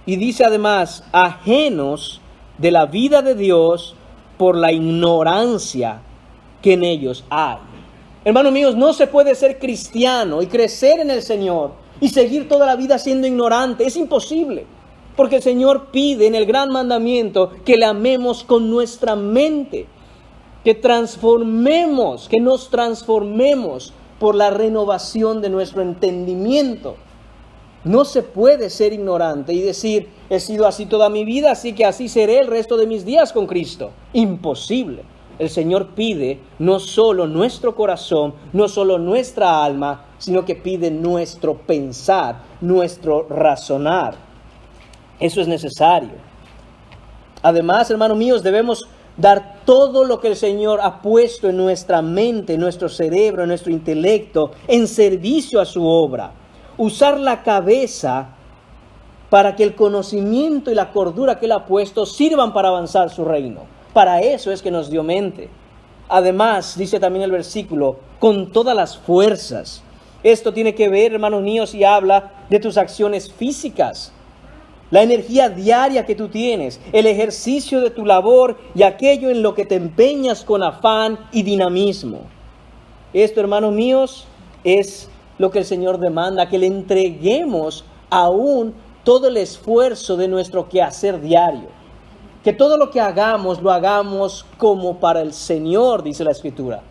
Y dice además, ajenos de la vida de Dios por la ignorancia que en ellos hay. Hermanos míos, no se puede ser cristiano y crecer en el Señor y seguir toda la vida siendo ignorante. Es imposible. Porque el Señor pide en el gran mandamiento que le amemos con nuestra mente. Que nos transformemos por la renovación de nuestro entendimiento. No se puede ser ignorante y decir, he sido así toda mi vida, así que así seré el resto de mis días con Cristo. Imposible. El Señor pide no solo nuestro corazón, no solo nuestra alma, sino que pide nuestro pensar, nuestro razonar. Eso es necesario. Además, hermanos míos, debemos dar todo lo que el Señor ha puesto en nuestra mente, en nuestro cerebro, en nuestro intelecto, en servicio a su obra. Usar la cabeza para que el conocimiento y la cordura que Él ha puesto sirvan para avanzar su reino. Para eso es que nos dio mente. Además, dice también el versículo, con todas las fuerzas. Esto tiene que ver, hermanos míos, y habla de tus acciones físicas. La energía diaria que tú tienes, el ejercicio de tu labor y aquello en lo que te empeñas con afán y dinamismo. Esto, hermanos míos, es lo que el Señor demanda, que le entreguemos aún todo el esfuerzo de nuestro quehacer diario. Que todo lo que hagamos, lo hagamos como para el Señor, dice la Escritura.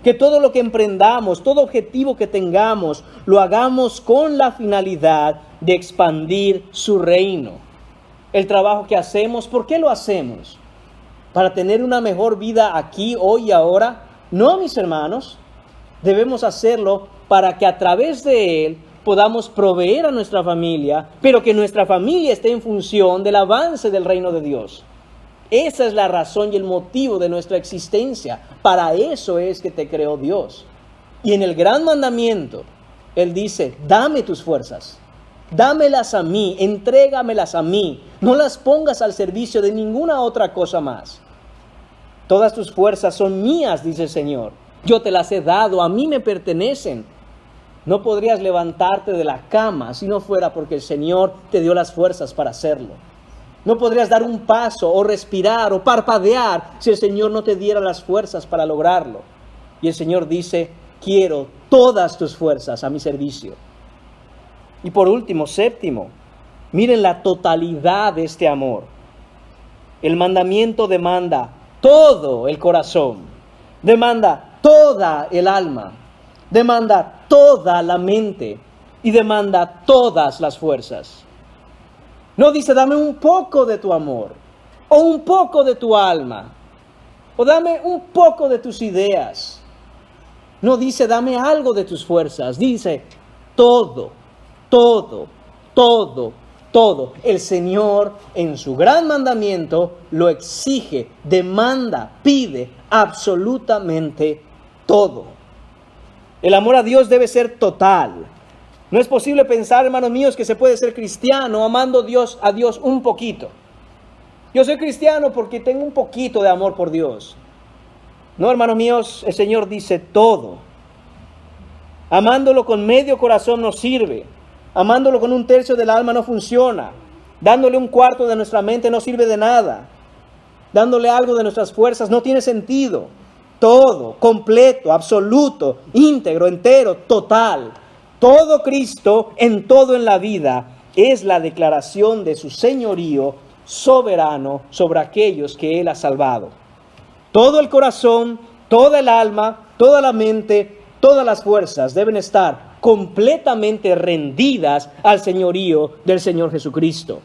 Que todo lo que emprendamos, todo objetivo que tengamos, lo hagamos con la finalidad de expandir su reino. El trabajo que hacemos, ¿por qué lo hacemos? ¿Para tener una mejor vida aquí, hoy y ahora? No, mis hermanos. Debemos hacerlo para que a través de él podamos proveer a nuestra familia, pero que nuestra familia esté en función del avance del reino de Dios. Esa es la razón y el motivo de nuestra existencia. Para eso es que te creó Dios. Y en el gran mandamiento, Él dice, dame tus fuerzas, dámelas a mí, entrégamelas a mí, no las pongas al servicio de ninguna otra cosa más. Todas tus fuerzas son mías, dice el Señor. Yo te las he dado, a mí me pertenecen. No podrías levantarte de la cama si no fuera porque el Señor te dio las fuerzas para hacerlo. No podrías dar un paso o respirar o parpadear si el Señor no te diera las fuerzas para lograrlo. Y el Señor dice, quiero todas tus fuerzas a mi servicio. Y por último, séptimo, miren la totalidad de este amor. El mandamiento demanda todo el corazón, demanda toda el alma, demanda toda la mente y demanda todas las fuerzas. No dice, dame un poco de tu amor, o un poco de tu alma, o dame un poco de tus ideas. No dice, dame algo de tus fuerzas. Dice, todo, todo, todo, todo. El Señor en su gran mandamiento lo exige, demanda, pide absolutamente todo. El amor a Dios debe ser total. No es posible pensar, hermanos míos, que se puede ser cristiano amando a Dios un poquito. Yo soy cristiano porque tengo un poquito de amor por Dios. No, hermanos míos, el Señor dice todo. Amándolo con medio corazón no sirve. Amándolo con un tercio del alma no funciona. Dándole un cuarto de nuestra mente no sirve de nada. Dándole algo de nuestras fuerzas no tiene sentido. Todo, completo, absoluto, íntegro, entero, total. Todo Cristo en todo en la vida es la declaración de su señorío soberano sobre aquellos que Él ha salvado. Todo el corazón, toda el alma, toda la mente, todas las fuerzas deben estar completamente rendidas al señorío del Señor Jesucristo.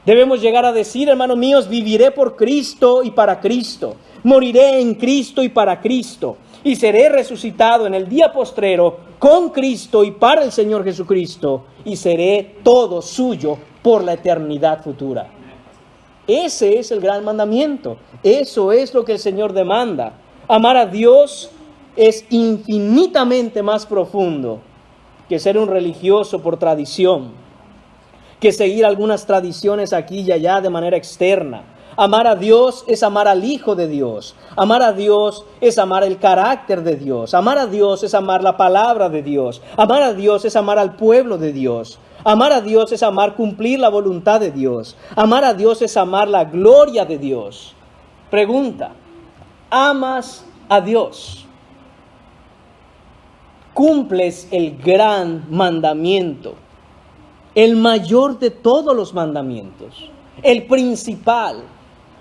Debemos llegar a decir, hermanos míos, viviré por Cristo y para Cristo. Moriré en Cristo y para Cristo. Y seré resucitado en el día postrero con Cristo y para el Señor Jesucristo. Y seré todo suyo por la eternidad futura. Ese es el gran mandamiento. Eso es lo que el Señor demanda. Amar a Dios es infinitamente más profundo que ser un religioso por tradición, que seguir algunas tradiciones aquí y allá de manera externa. Amar a Dios es amar al Hijo de Dios. Amar a Dios es amar el carácter de Dios. Amar a Dios es amar la palabra de Dios. Amar a Dios es amar al pueblo de Dios. Amar a Dios es amar cumplir la voluntad de Dios. Amar a Dios es amar la gloria de Dios. Pregunta, ¿amas a Dios? ¿Cumples el gran mandamiento? El mayor de todos los mandamientos. El principal.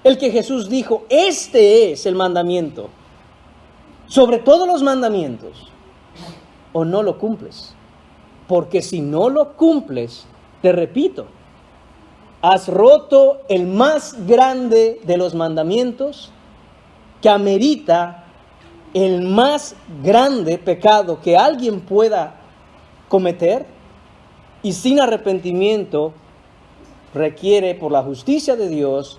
El que Jesús dijo, este es el mandamiento. Sobre todos los mandamientos. ¿O no lo cumples? Porque si no lo cumples, te repito, has roto el más grande de los mandamientos que amerita el más grande pecado que alguien pueda cometer y sin arrepentimiento requiere por la justicia de Dios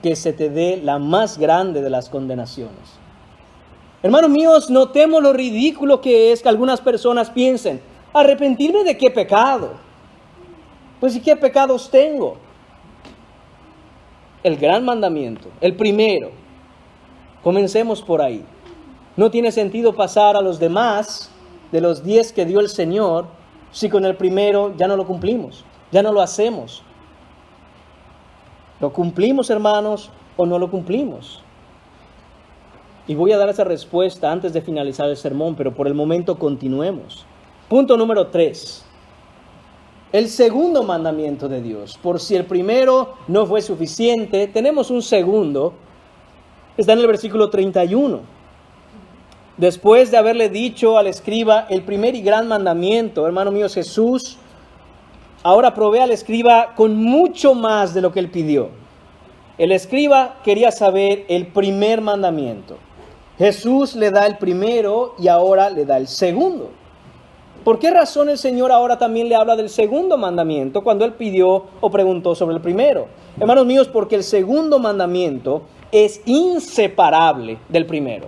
que se te dé la más grande de las condenaciones. Hermanos míos, notemos lo ridículo que es que algunas personas piensen, ¿arrepentirme de qué pecado? Pues ¿y qué pecados tengo? El gran mandamiento, el primero. Comencemos por ahí. No tiene sentido pasar a los demás de los 10 que dio el Señor si con el primero ya no lo cumplimos, ya no lo hacemos. ¿Lo cumplimos, hermanos, o no lo cumplimos? Y voy a dar esa respuesta antes de finalizar el sermón, pero por el momento continuemos. Punto número 3. El segundo mandamiento de Dios. Por si el primero no fue suficiente, tenemos un segundo. Está en el versículo 31. Después de haberle dicho al escriba el primer y gran mandamiento, hermano mío, Jesús ahora provee al escriba con mucho más de lo que él pidió. El escriba quería saber el primer mandamiento. Jesús le da el primero y ahora le da el segundo. ¿Por qué razón el Señor ahora también le habla del segundo mandamiento cuando él pidió o preguntó sobre el primero? Hermanos míos, porque el segundo mandamiento es inseparable del primero.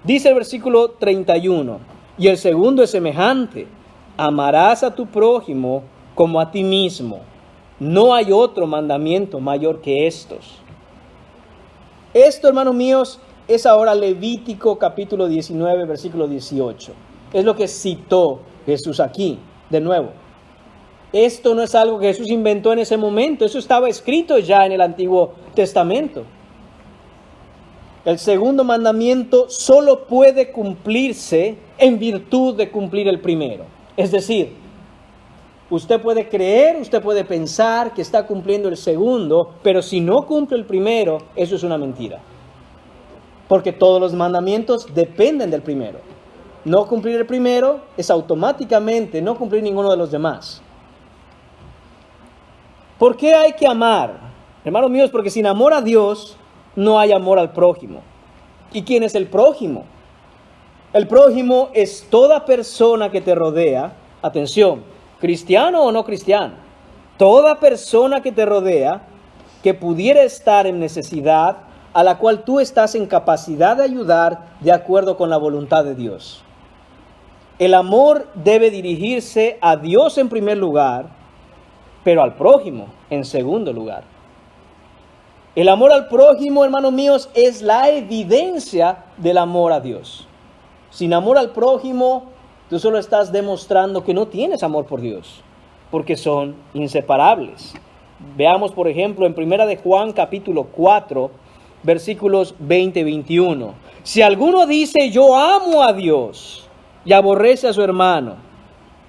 Dice el versículo 31, y el segundo es semejante: amarás a tu prójimo como a ti mismo. No hay otro mandamiento mayor que estos. Esto, hermanos míos, es ahora Levítico capítulo 19, versículo 18. Es lo que citó Jesús aquí, de nuevo. Esto no es algo que Jesús inventó en ese momento, eso estaba escrito ya en el Antiguo Testamento. El segundo mandamiento solo puede cumplirse en virtud de cumplir el primero. Es decir, usted puede creer, usted puede pensar que está cumpliendo el segundo, pero si no cumple el primero, eso es una mentira. Porque todos los mandamientos dependen del primero. No cumplir el primero es automáticamente no cumplir ninguno de los demás. ¿Por qué hay que amar? Hermanos míos, porque sin amor a Dios no hay amor al prójimo. ¿Y quién es el prójimo? El prójimo es toda persona que te rodea. Atención, cristiano o no cristiano. Toda persona que te rodea que pudiera estar en necesidad, a la cual tú estás en capacidad de ayudar de acuerdo con la voluntad de Dios. El amor debe dirigirse a Dios en primer lugar, pero al prójimo en segundo lugar. El amor al prójimo, hermanos míos, es la evidencia del amor a Dios. Sin amor al prójimo, tú solo estás demostrando que no tienes amor por Dios, porque son inseparables. Veamos, por ejemplo, en 1 de Juan capítulo 4, versículos 20 y 21. Si alguno dice, yo amo a Dios, y aborrece a su hermano,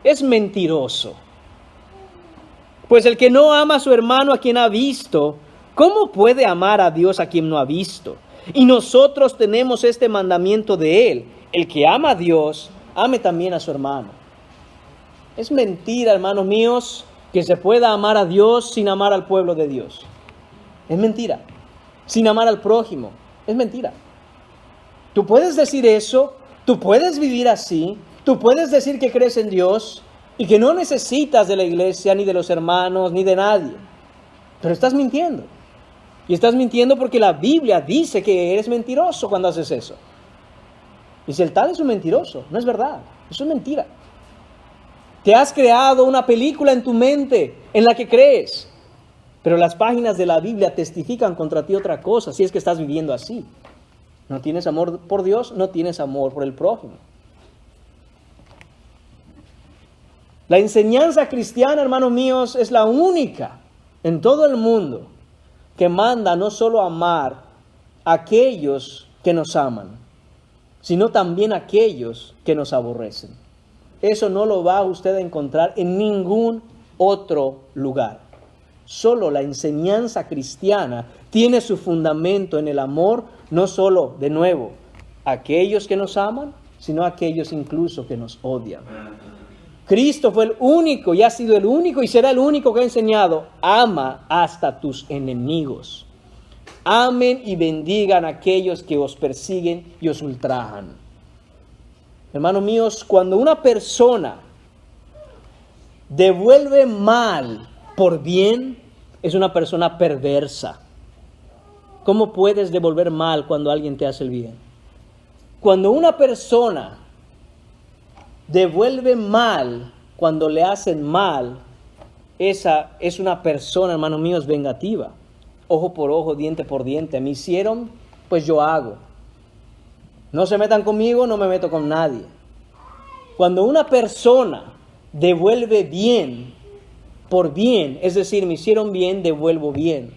es mentiroso. Pues el que no ama a su hermano a quien ha visto, ¿cómo puede amar a Dios a quien no ha visto? Y nosotros tenemos este mandamiento de Él: el que ama a Dios, ame también a su hermano. Es mentira, hermanos míos, que se pueda amar a Dios sin amar al pueblo de Dios. Es mentira. Sin amar al prójimo. Es mentira. Tú puedes decir eso, tú puedes vivir así, tú puedes decir que crees en Dios y que no necesitas de la iglesia, ni de los hermanos, ni de nadie. Pero estás mintiendo. Y estás mintiendo porque la Biblia dice que eres mentiroso cuando haces eso. Y si el tal es un mentiroso, no es verdad, eso es mentira. Te has creado una película en tu mente en la que crees, pero las páginas de la Biblia testifican contra ti otra cosa, si es que estás viviendo así. No tienes amor por Dios, no tienes amor por el prójimo. La enseñanza cristiana, hermanos míos, es la única en todo el mundo que manda no solo amar a aquellos que nos aman, sino también a aquellos que nos aborrecen. Eso no lo va usted a encontrar en ningún otro lugar. Solo la enseñanza cristiana tiene su fundamento en el amor, no solo, de nuevo, a aquellos que nos aman, sino a aquellos incluso que nos odian. Cristo fue el único y ha sido el único y será el único que ha enseñado: ama hasta tus enemigos. Amen y bendigan a aquellos que os persiguen y os ultrajan. Hermanos míos, cuando una persona devuelve mal por bien, es una persona perversa. ¿Cómo puedes devolver mal cuando alguien te hace el bien? Cuando una persona devuelve mal cuando le hacen mal, esa es una persona, hermanos míos, vengativa. Ojo por ojo, diente por diente. Me hicieron, pues yo hago. No se metan conmigo, no me meto con nadie. Cuando una persona devuelve bien por bien, es decir, me hicieron bien, devuelvo bien.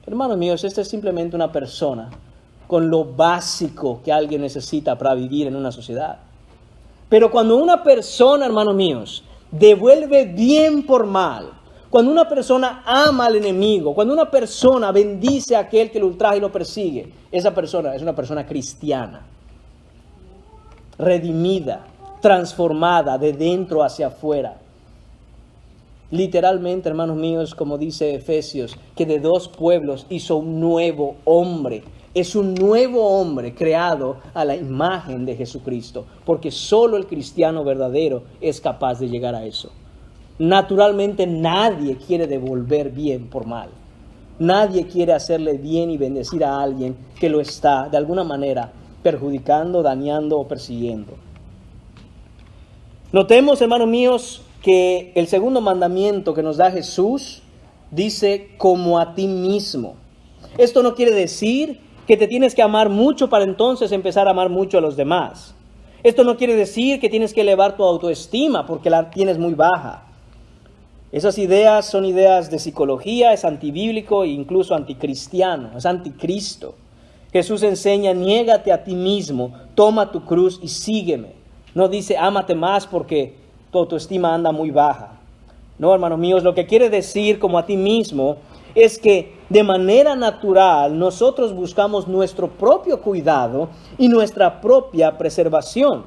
Hermanos míos, esta es simplemente una persona con lo básico que alguien necesita para vivir en una sociedad. Pero cuando una persona, hermanos míos, devuelve bien por mal, cuando una persona ama al enemigo, cuando una persona bendice a aquel que lo ultraja y lo persigue, esa persona es una persona cristiana, redimida, transformada de dentro hacia afuera. Literalmente, hermanos míos, como dice Efesios, que de dos pueblos hizo un nuevo hombre. Es un nuevo hombre creado a la imagen de Jesucristo, porque solo el cristiano verdadero es capaz de llegar a eso. Naturalmente nadie quiere devolver bien por mal. Nadie quiere hacerle bien y bendecir a alguien que lo está de alguna manera perjudicando, dañando o persiguiendo. Notemos, hermanos míos, que el segundo mandamiento que nos da Jesús dice: como a ti mismo. Esto no quiere decir que te tienes que amar mucho para entonces empezar a amar mucho a los demás. Esto no quiere decir que tienes que elevar tu autoestima porque la tienes muy baja. Esas ideas son ideas de psicología, es antibíblico e incluso anticristiano, es anticristo. Jesús enseña, niégate a ti mismo, toma tu cruz y sígueme. No dice, ámate más porque tu autoestima anda muy baja. No, hermanos míos, lo que quiere decir como a ti mismo es que de manera natural nosotros buscamos nuestro propio cuidado y nuestra propia preservación.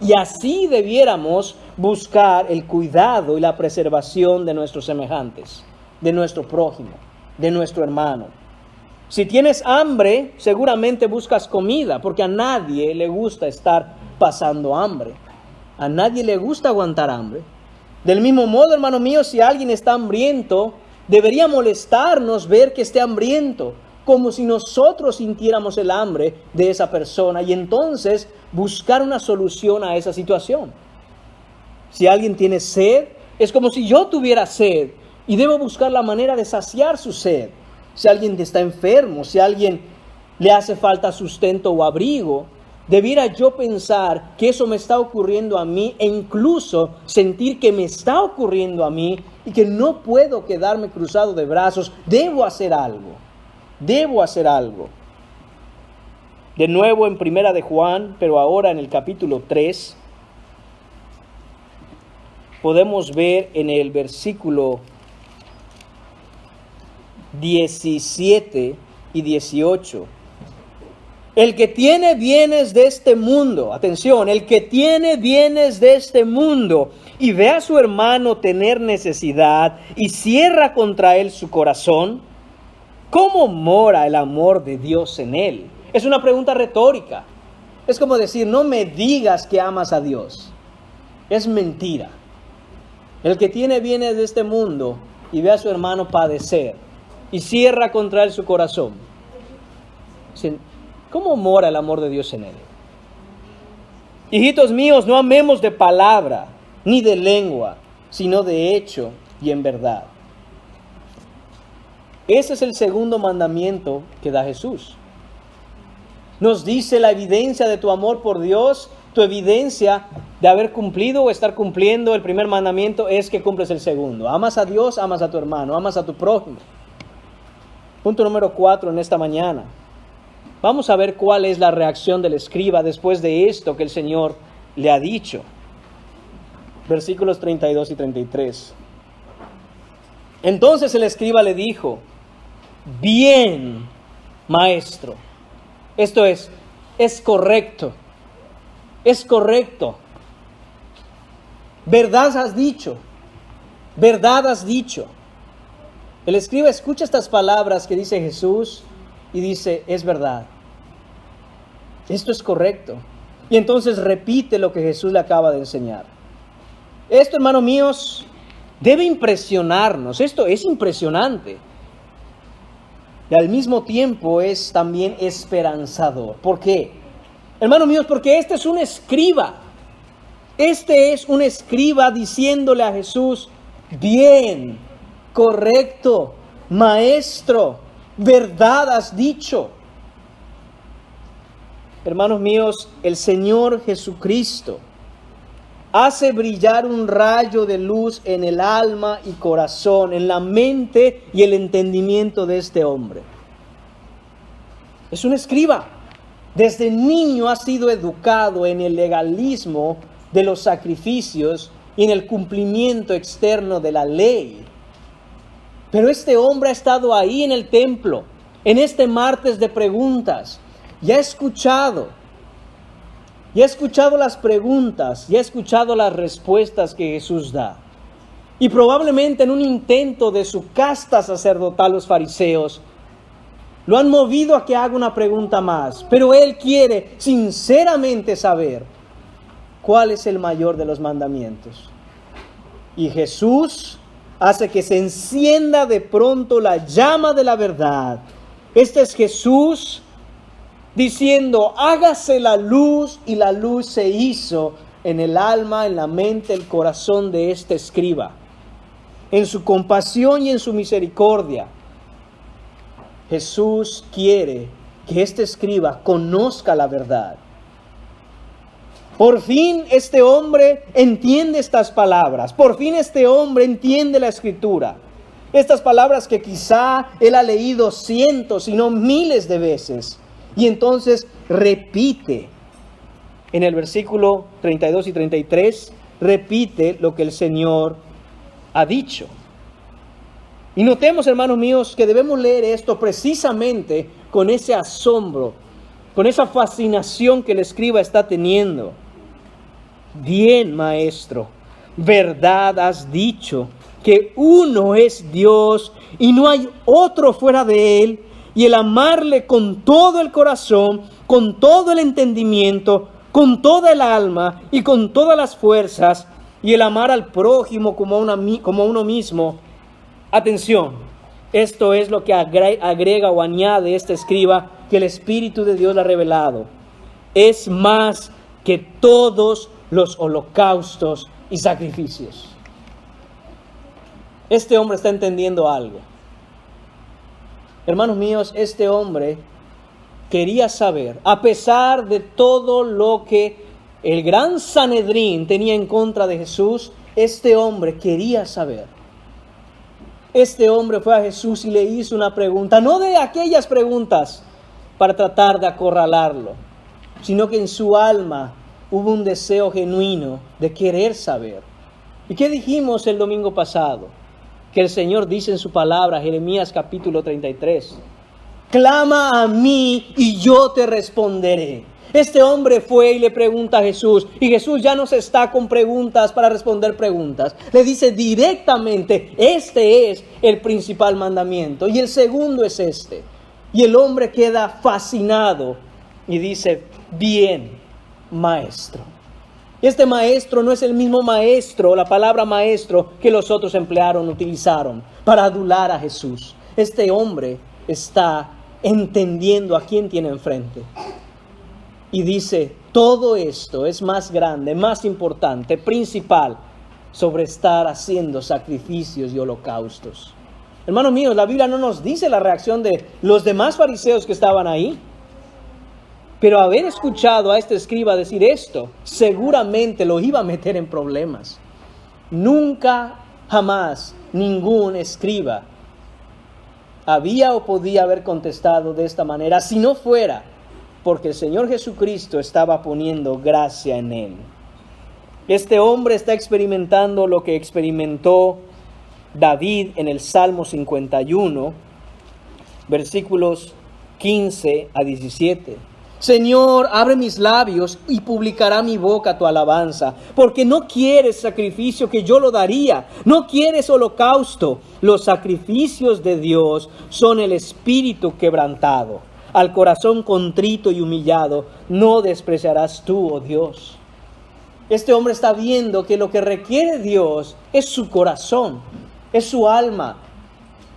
Y así debiéramos buscar el cuidado y la preservación de nuestros semejantes, de nuestro prójimo, de nuestro hermano. Si tienes hambre, seguramente buscas comida, porque a nadie le gusta estar pasando hambre. A nadie le gusta aguantar hambre. Del mismo modo, hermano mío, si alguien está hambriento, debería molestarnos ver que esté hambriento, como si nosotros sintiéramos el hambre de esa persona y entonces buscar una solución a esa situación. Si alguien tiene sed, es como si yo tuviera sed y debo buscar la manera de saciar su sed. Si alguien está enfermo, si a alguien le hace falta sustento o abrigo, debiera yo pensar que eso me está ocurriendo a mí e incluso sentir que me está ocurriendo a mí y que no puedo quedarme cruzado de brazos. Debo hacer algo. Debo hacer algo. De nuevo en Primera de Juan, pero ahora en el capítulo 3, podemos ver en el versículo 17 y 18. El que tiene bienes de este mundo, atención, el que tiene bienes de este mundo y ve a su hermano tener necesidad y cierra contra él su corazón, ¿cómo mora el amor de Dios en él? Es una pregunta retórica. Es como decir, no me digas que amas a Dios. Es mentira. El que tiene bienes de este mundo y ve a su hermano padecer y cierra contra él su corazón, ¿cómo mora el amor de Dios en él? Hijitos míos, no amemos de palabra ni de lengua, sino de hecho y en verdad. Ese es el segundo mandamiento que da Jesús. Nos dice la evidencia de tu amor por Dios, tu evidencia de haber cumplido o estar cumpliendo el primer mandamiento es que cumples el segundo. Amas a Dios, amas a tu hermano, amas a tu prójimo. Punto número 4 en esta mañana. Vamos a ver cuál es la reacción del escriba después de esto que el Señor le ha dicho. Versículos 32 y 33. Entonces el escriba le dijo, bien, maestro. Esto es correcto. Es correcto. Verdad has dicho. Verdad has dicho. El escriba escucha estas palabras que dice Jesús y dice, es verdad. Esto es correcto. Y entonces repite lo que Jesús le acaba de enseñar. Esto, hermanos míos, debe impresionarnos. Esto es impresionante. Y al mismo tiempo es también esperanzador. ¿Por qué? Hermanos míos, porque este es un escriba. Este es un escriba diciéndole a Jesús, bien, correcto, maestro, verdad has dicho. Hermanos míos, el Señor Jesucristo hace brillar un rayo de luz en el alma y corazón, en la mente y el entendimiento de este hombre. Es un escriba. Desde niño ha sido educado en el legalismo de los sacrificios y en el cumplimiento externo de la ley. Pero este hombre ha estado ahí en el templo, en este martes de preguntas, y ha escuchado las preguntas, y ha escuchado las respuestas que Jesús da. Y probablemente en un intento de su casta sacerdotal, los fariseos lo han movido a que haga una pregunta más, pero él quiere sinceramente saber cuál es el mayor de los mandamientos. Y Jesús hace que se encienda de pronto la llama de la verdad. Este es Jesús diciendo, hágase la luz, y la luz se hizo en el alma, en la mente, el corazón de este escriba. En su compasión y en su misericordia, Jesús quiere que este escriba conozca la verdad. Por fin este hombre entiende estas palabras. Por fin este hombre entiende la Escritura. Estas palabras que quizá él ha leído cientos, si no miles de veces. Y entonces repite. En el versículo 32 y 33, repite lo que el Señor ha dicho. Y notemos, hermanos míos, que debemos leer esto precisamente con ese asombro, con esa fascinación que el escriba está teniendo. Bien, maestro, verdad has dicho, que uno es Dios y no hay otro fuera de Él, y el amarle con todo el corazón, con todo el entendimiento, con toda el alma y con todas las fuerzas, y el amar al prójimo como uno mismo. Atención, esto es lo que agrega o añade este escriba que el Espíritu de Dios le ha revelado. Es más que todos los holocaustos y sacrificios. Este hombre está entendiendo algo. Hermanos míos, este hombre quería saber, a pesar de todo lo que el gran Sanedrín tenía en contra de Jesús, este hombre quería saber. Este hombre fue a Jesús y le hizo una pregunta, no de aquellas preguntas para tratar de acorralarlo, sino que en su alma hubo un deseo genuino de querer saber. ¿Y qué dijimos el domingo pasado? Que el Señor dice en su palabra, Jeremías capítulo 33, clama a mí y yo te responderé. Este hombre fue y le pregunta a Jesús, y Jesús ya no se está con preguntas para responder preguntas. Le dice directamente, este es el principal mandamiento, y el segundo es este. Y el hombre queda fascinado y dice, bien, maestro. Este maestro no es el mismo maestro, la palabra maestro que los otros utilizaron para adular a Jesús. Este hombre está entendiendo a quién tiene enfrente. Y dice, todo esto es más grande, más importante, principal, sobre estar haciendo sacrificios y holocaustos. Hermanos míos, la Biblia no nos dice la reacción de los demás fariseos que estaban ahí. Pero haber escuchado a este escriba decir esto, seguramente lo iba a meter en problemas. Nunca, jamás, ningún escriba había o podía haber contestado de esta manera, si no fuera porque el Señor Jesucristo estaba poniendo gracia en él. Este hombre está experimentando lo que experimentó David en el Salmo 51, versículos 15 a 17. Señor, abre mis labios y publicará mi boca tu alabanza, porque no quieres sacrificio que yo lo daría, no quieres holocausto. Los sacrificios de Dios son el espíritu quebrantado. Al corazón contrito y humillado no despreciarás tú, oh Dios. Este hombre está viendo que lo que requiere Dios es su corazón, es su alma,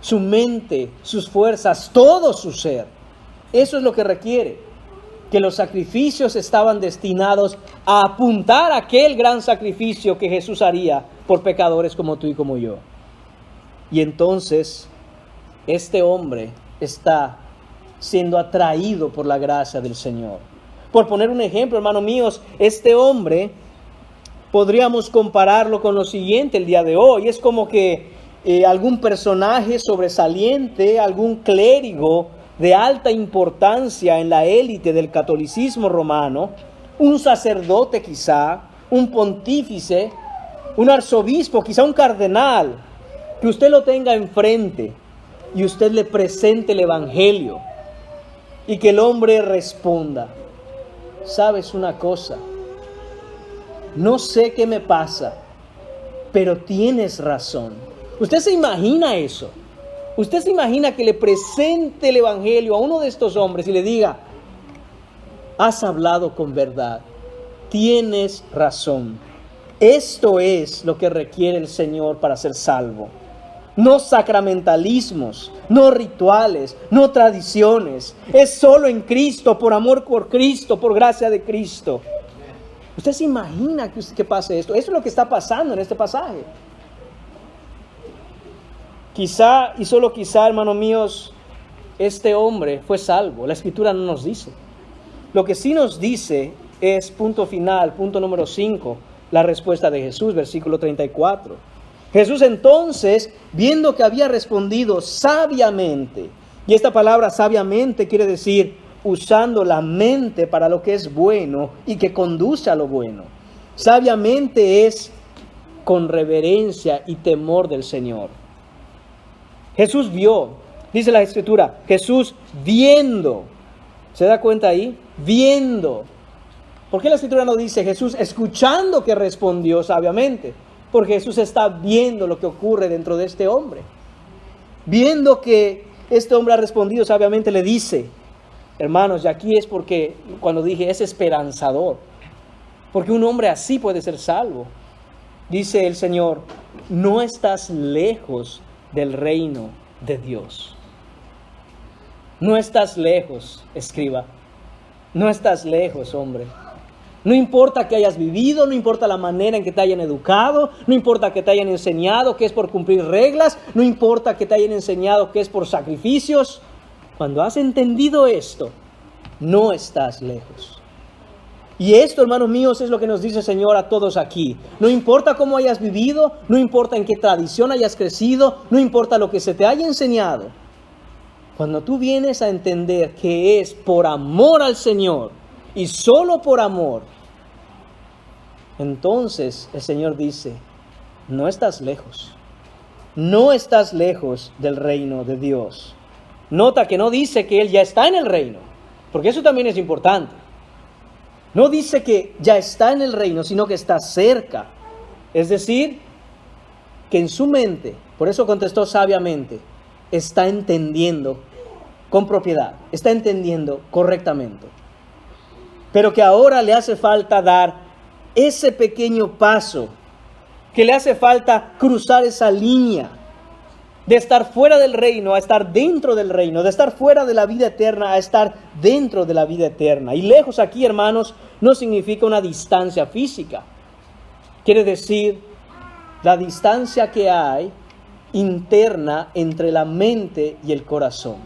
su mente, sus fuerzas, todo su ser. Eso es lo que requiere. Que los sacrificios estaban destinados a apuntar a aquel gran sacrificio que Jesús haría por pecadores como tú y como yo. Y entonces, este hombre está siendo atraído por la gracia del Señor. Por poner un ejemplo, hermanos míos, este hombre podríamos compararlo con lo siguiente el día de hoy. Es como que algún personaje sobresaliente, algún clérigo de alta importancia en la élite del catolicismo romano, un sacerdote quizá, un pontífice, un arzobispo, quizá un cardenal, que usted lo tenga enfrente y usted le presente el evangelio y que el hombre responda, ¿sabes una cosa? No sé qué me pasa, pero tienes razón. ¿Usted se imagina eso? ¿Usted se imagina que le presente el evangelio a uno de estos hombres y le diga, has hablado con verdad, tienes razón? Esto es lo que requiere el Señor para ser salvo. No sacramentalismos, no rituales, no tradiciones. Es solo en Cristo, por amor por Cristo, por gracia de Cristo. ¿Usted se imagina que pase esto? Eso es lo que está pasando en este pasaje. Quizá, y solo quizá, hermanos míos, este hombre fue salvo. La Escritura no nos dice. Lo que sí nos dice es punto final, punto número 5, la respuesta de Jesús, versículo 34. Jesús entonces, viendo que había respondido sabiamente, y esta palabra sabiamente quiere decir usando la mente para lo que es bueno y que conduce a lo bueno. Sabiamente es con reverencia y temor del Señor. Jesús vio, dice la Escritura, Jesús viendo. ¿Se da cuenta ahí? Viendo. ¿Por qué la Escritura no dice Jesús escuchando que respondió sabiamente? Porque Jesús está viendo lo que ocurre dentro de este hombre. Viendo que este hombre ha respondido sabiamente, le dice, hermanos, y aquí es porque cuando dije es esperanzador, porque un hombre así puede ser salvo. Dice el Señor, no estás lejos del reino de Dios. No estás lejos, escriba. No estás lejos, hombre. No importa que hayas vivido, no importa la manera en que te hayan educado, no importa que te hayan enseñado que es por cumplir reglas, no importa que te hayan enseñado que es por sacrificios. Cuando has entendido esto, no estás lejos. Y esto, hermanos míos, es lo que nos dice el Señor a todos aquí. No importa cómo hayas vivido, no importa en qué tradición hayas crecido, no importa lo que se te haya enseñado. Cuando tú vienes a entender que es por amor al Señor y solo por amor, entonces el Señor dice, no estás lejos. No estás lejos del reino de Dios. Nota que no dice que Él ya está en el reino, porque eso también es importante. No dice que ya está en el reino, sino que está cerca. Es decir, que en su mente, por eso contestó sabiamente, está entendiendo con propiedad, está entendiendo correctamente. Pero que ahora le hace falta dar ese pequeño paso, que le hace falta cruzar esa línea de estar fuera del reino a estar dentro del reino, de estar fuera de la vida eterna a estar dentro de la vida eterna. Y lejos aquí, hermanos, no significa una distancia física. Quiere decir la distancia que hay interna entre la mente y el corazón.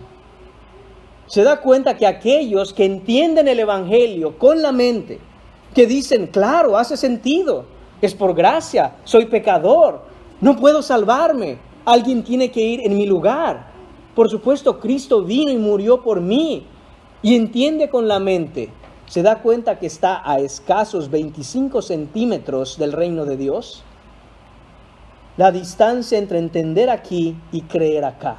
Se da cuenta que aquellos que entienden el Evangelio con la mente, que dicen, claro, hace sentido, es por gracia, soy pecador, no puedo salvarme, alguien tiene que ir en mi lugar. Por supuesto, Cristo vino y murió por mí. Y entiende con la mente, se da cuenta que está a escasos 25 centímetros del reino de Dios. La distancia entre entender aquí y creer acá.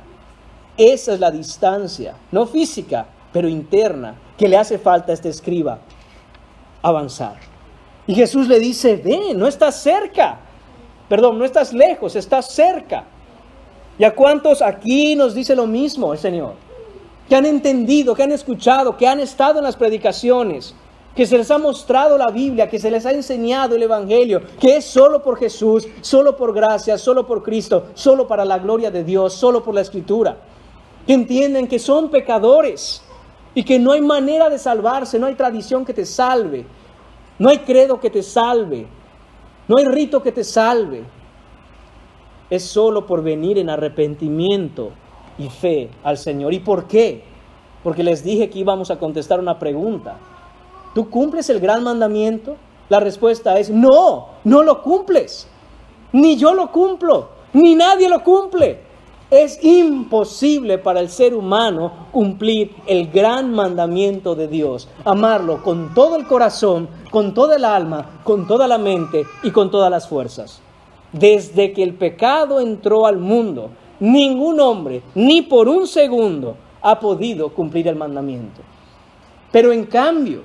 Esa es la distancia, no física, pero interna, que le hace falta a este escriba avanzar. Y Jesús le dice, ven, no estás cerca. Perdón, no estás lejos, estás cerca. ¿Y a cuántos aquí nos dice lo mismo el Señor? Que han entendido, que han escuchado, que han estado en las predicaciones, que se les ha mostrado la Biblia, que se les ha enseñado el Evangelio, que es solo por Jesús, solo por gracia, solo por Cristo, solo para la gloria de Dios, solo por la Escritura. Que entienden que son pecadores y que no hay manera de salvarse, no hay tradición que te salve, no hay credo que te salve, no hay rito que te salve. Es solo por venir en arrepentimiento y fe al Señor. ¿Y por qué? Porque les dije que íbamos a contestar una pregunta. ¿Tú cumples el gran mandamiento? La respuesta es no, no lo cumples. Ni yo lo cumplo, ni nadie lo cumple. Es imposible para el ser humano cumplir el gran mandamiento de Dios. Amarlo con todo el corazón, con toda el alma, con toda la mente y con todas las fuerzas. Desde que el pecado entró al mundo, ningún hombre, ni por un segundo, ha podido cumplir el mandamiento. Pero en cambio,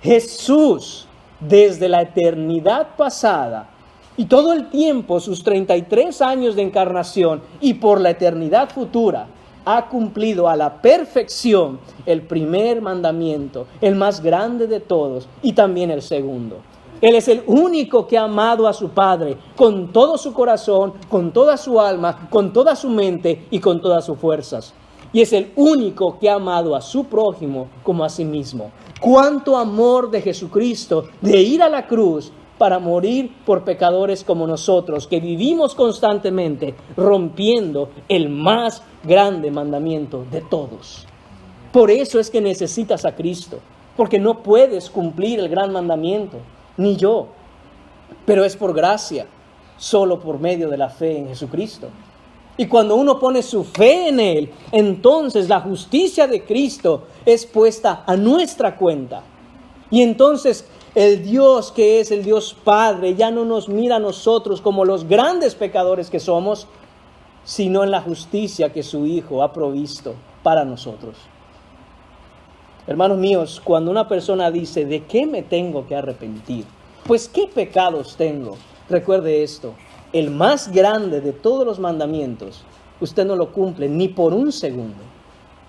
Jesús, desde la eternidad pasada, y todo el tiempo, sus 33 años de encarnación, y por la eternidad futura, ha cumplido a la perfección el primer mandamiento, el más grande de todos, y también el segundo. Él es el único que ha amado a su Padre con todo su corazón, con toda su alma, con toda su mente y con todas sus fuerzas. Y es el único que ha amado a su prójimo como a sí mismo. ¡Cuánto amor de Jesucristo de ir a la cruz para morir por pecadores como nosotros, que vivimos constantemente rompiendo el más grande mandamiento de todos! Por eso es que necesitas a Cristo. porque no puedes cumplir el gran mandamiento, ni yo, pero es por gracia, solo por medio de la fe en Jesucristo. Y cuando uno pone su fe en Él, entonces la justicia de Cristo es puesta a nuestra cuenta. Y entonces el Dios que es el Dios Padre ya no nos mira a nosotros como los grandes pecadores que somos, sino en la justicia que su Hijo ha provisto para nosotros. Hermanos míos, cuando una persona dice, ¿de qué me tengo que arrepentir? Pues, ¿qué pecados tengo? Recuerde esto, el más grande de todos los mandamientos, usted no lo cumple ni por un segundo.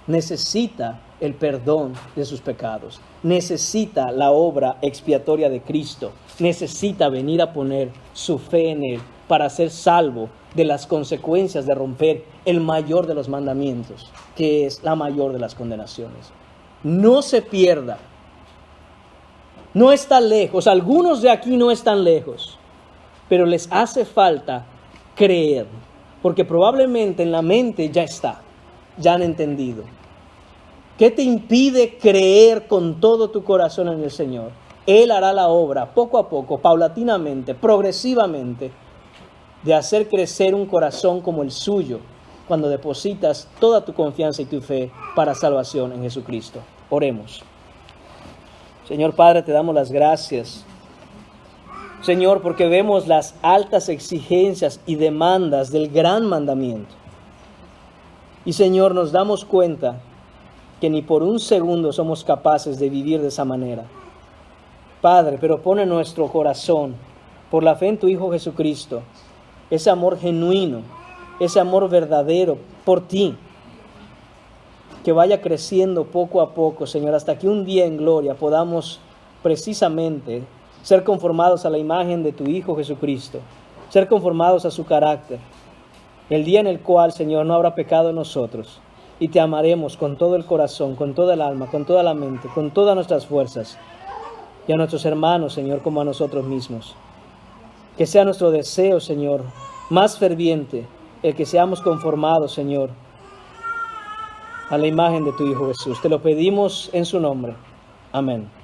Necesita el perdón de sus pecados. Necesita la obra expiatoria de Cristo. Necesita venir a poner su fe en Él para ser salvo de las consecuencias de romper el mayor de los mandamientos, que es la mayor de las condenaciones. No se pierda. No está lejos. Algunos de aquí no están lejos, pero les hace falta creer, porque probablemente en la mente ya está, ya han entendido. ¿Qué te impide creer con todo tu corazón en el Señor? Él hará la obra poco a poco, paulatinamente, progresivamente, de hacer crecer un corazón como el suyo cuando depositas toda tu confianza y tu fe para salvación en Jesucristo. Oremos. Señor Padre, te damos las gracias, Señor, porque vemos las altas exigencias y demandas del gran mandamiento. Y Señor, nos damos cuenta que ni por un segundo somos capaces de vivir de esa manera. Padre, pero pone en nuestro corazón, por la fe en tu Hijo Jesucristo, ese amor genuino, ese amor verdadero por ti, que vaya creciendo poco a poco, Señor, hasta que un día en gloria podamos precisamente ser conformados a la imagen de tu Hijo Jesucristo, ser conformados a su carácter, el día en el cual, Señor, no habrá pecado en nosotros, y te amaremos con todo el corazón, con toda el alma, con toda la mente, con todas nuestras fuerzas, y a nuestros hermanos, Señor, como a nosotros mismos. Que sea nuestro deseo, Señor, más ferviente, el que seamos conformados, Señor, a la imagen de tu Hijo Jesús. Te lo pedimos en su nombre. Amén.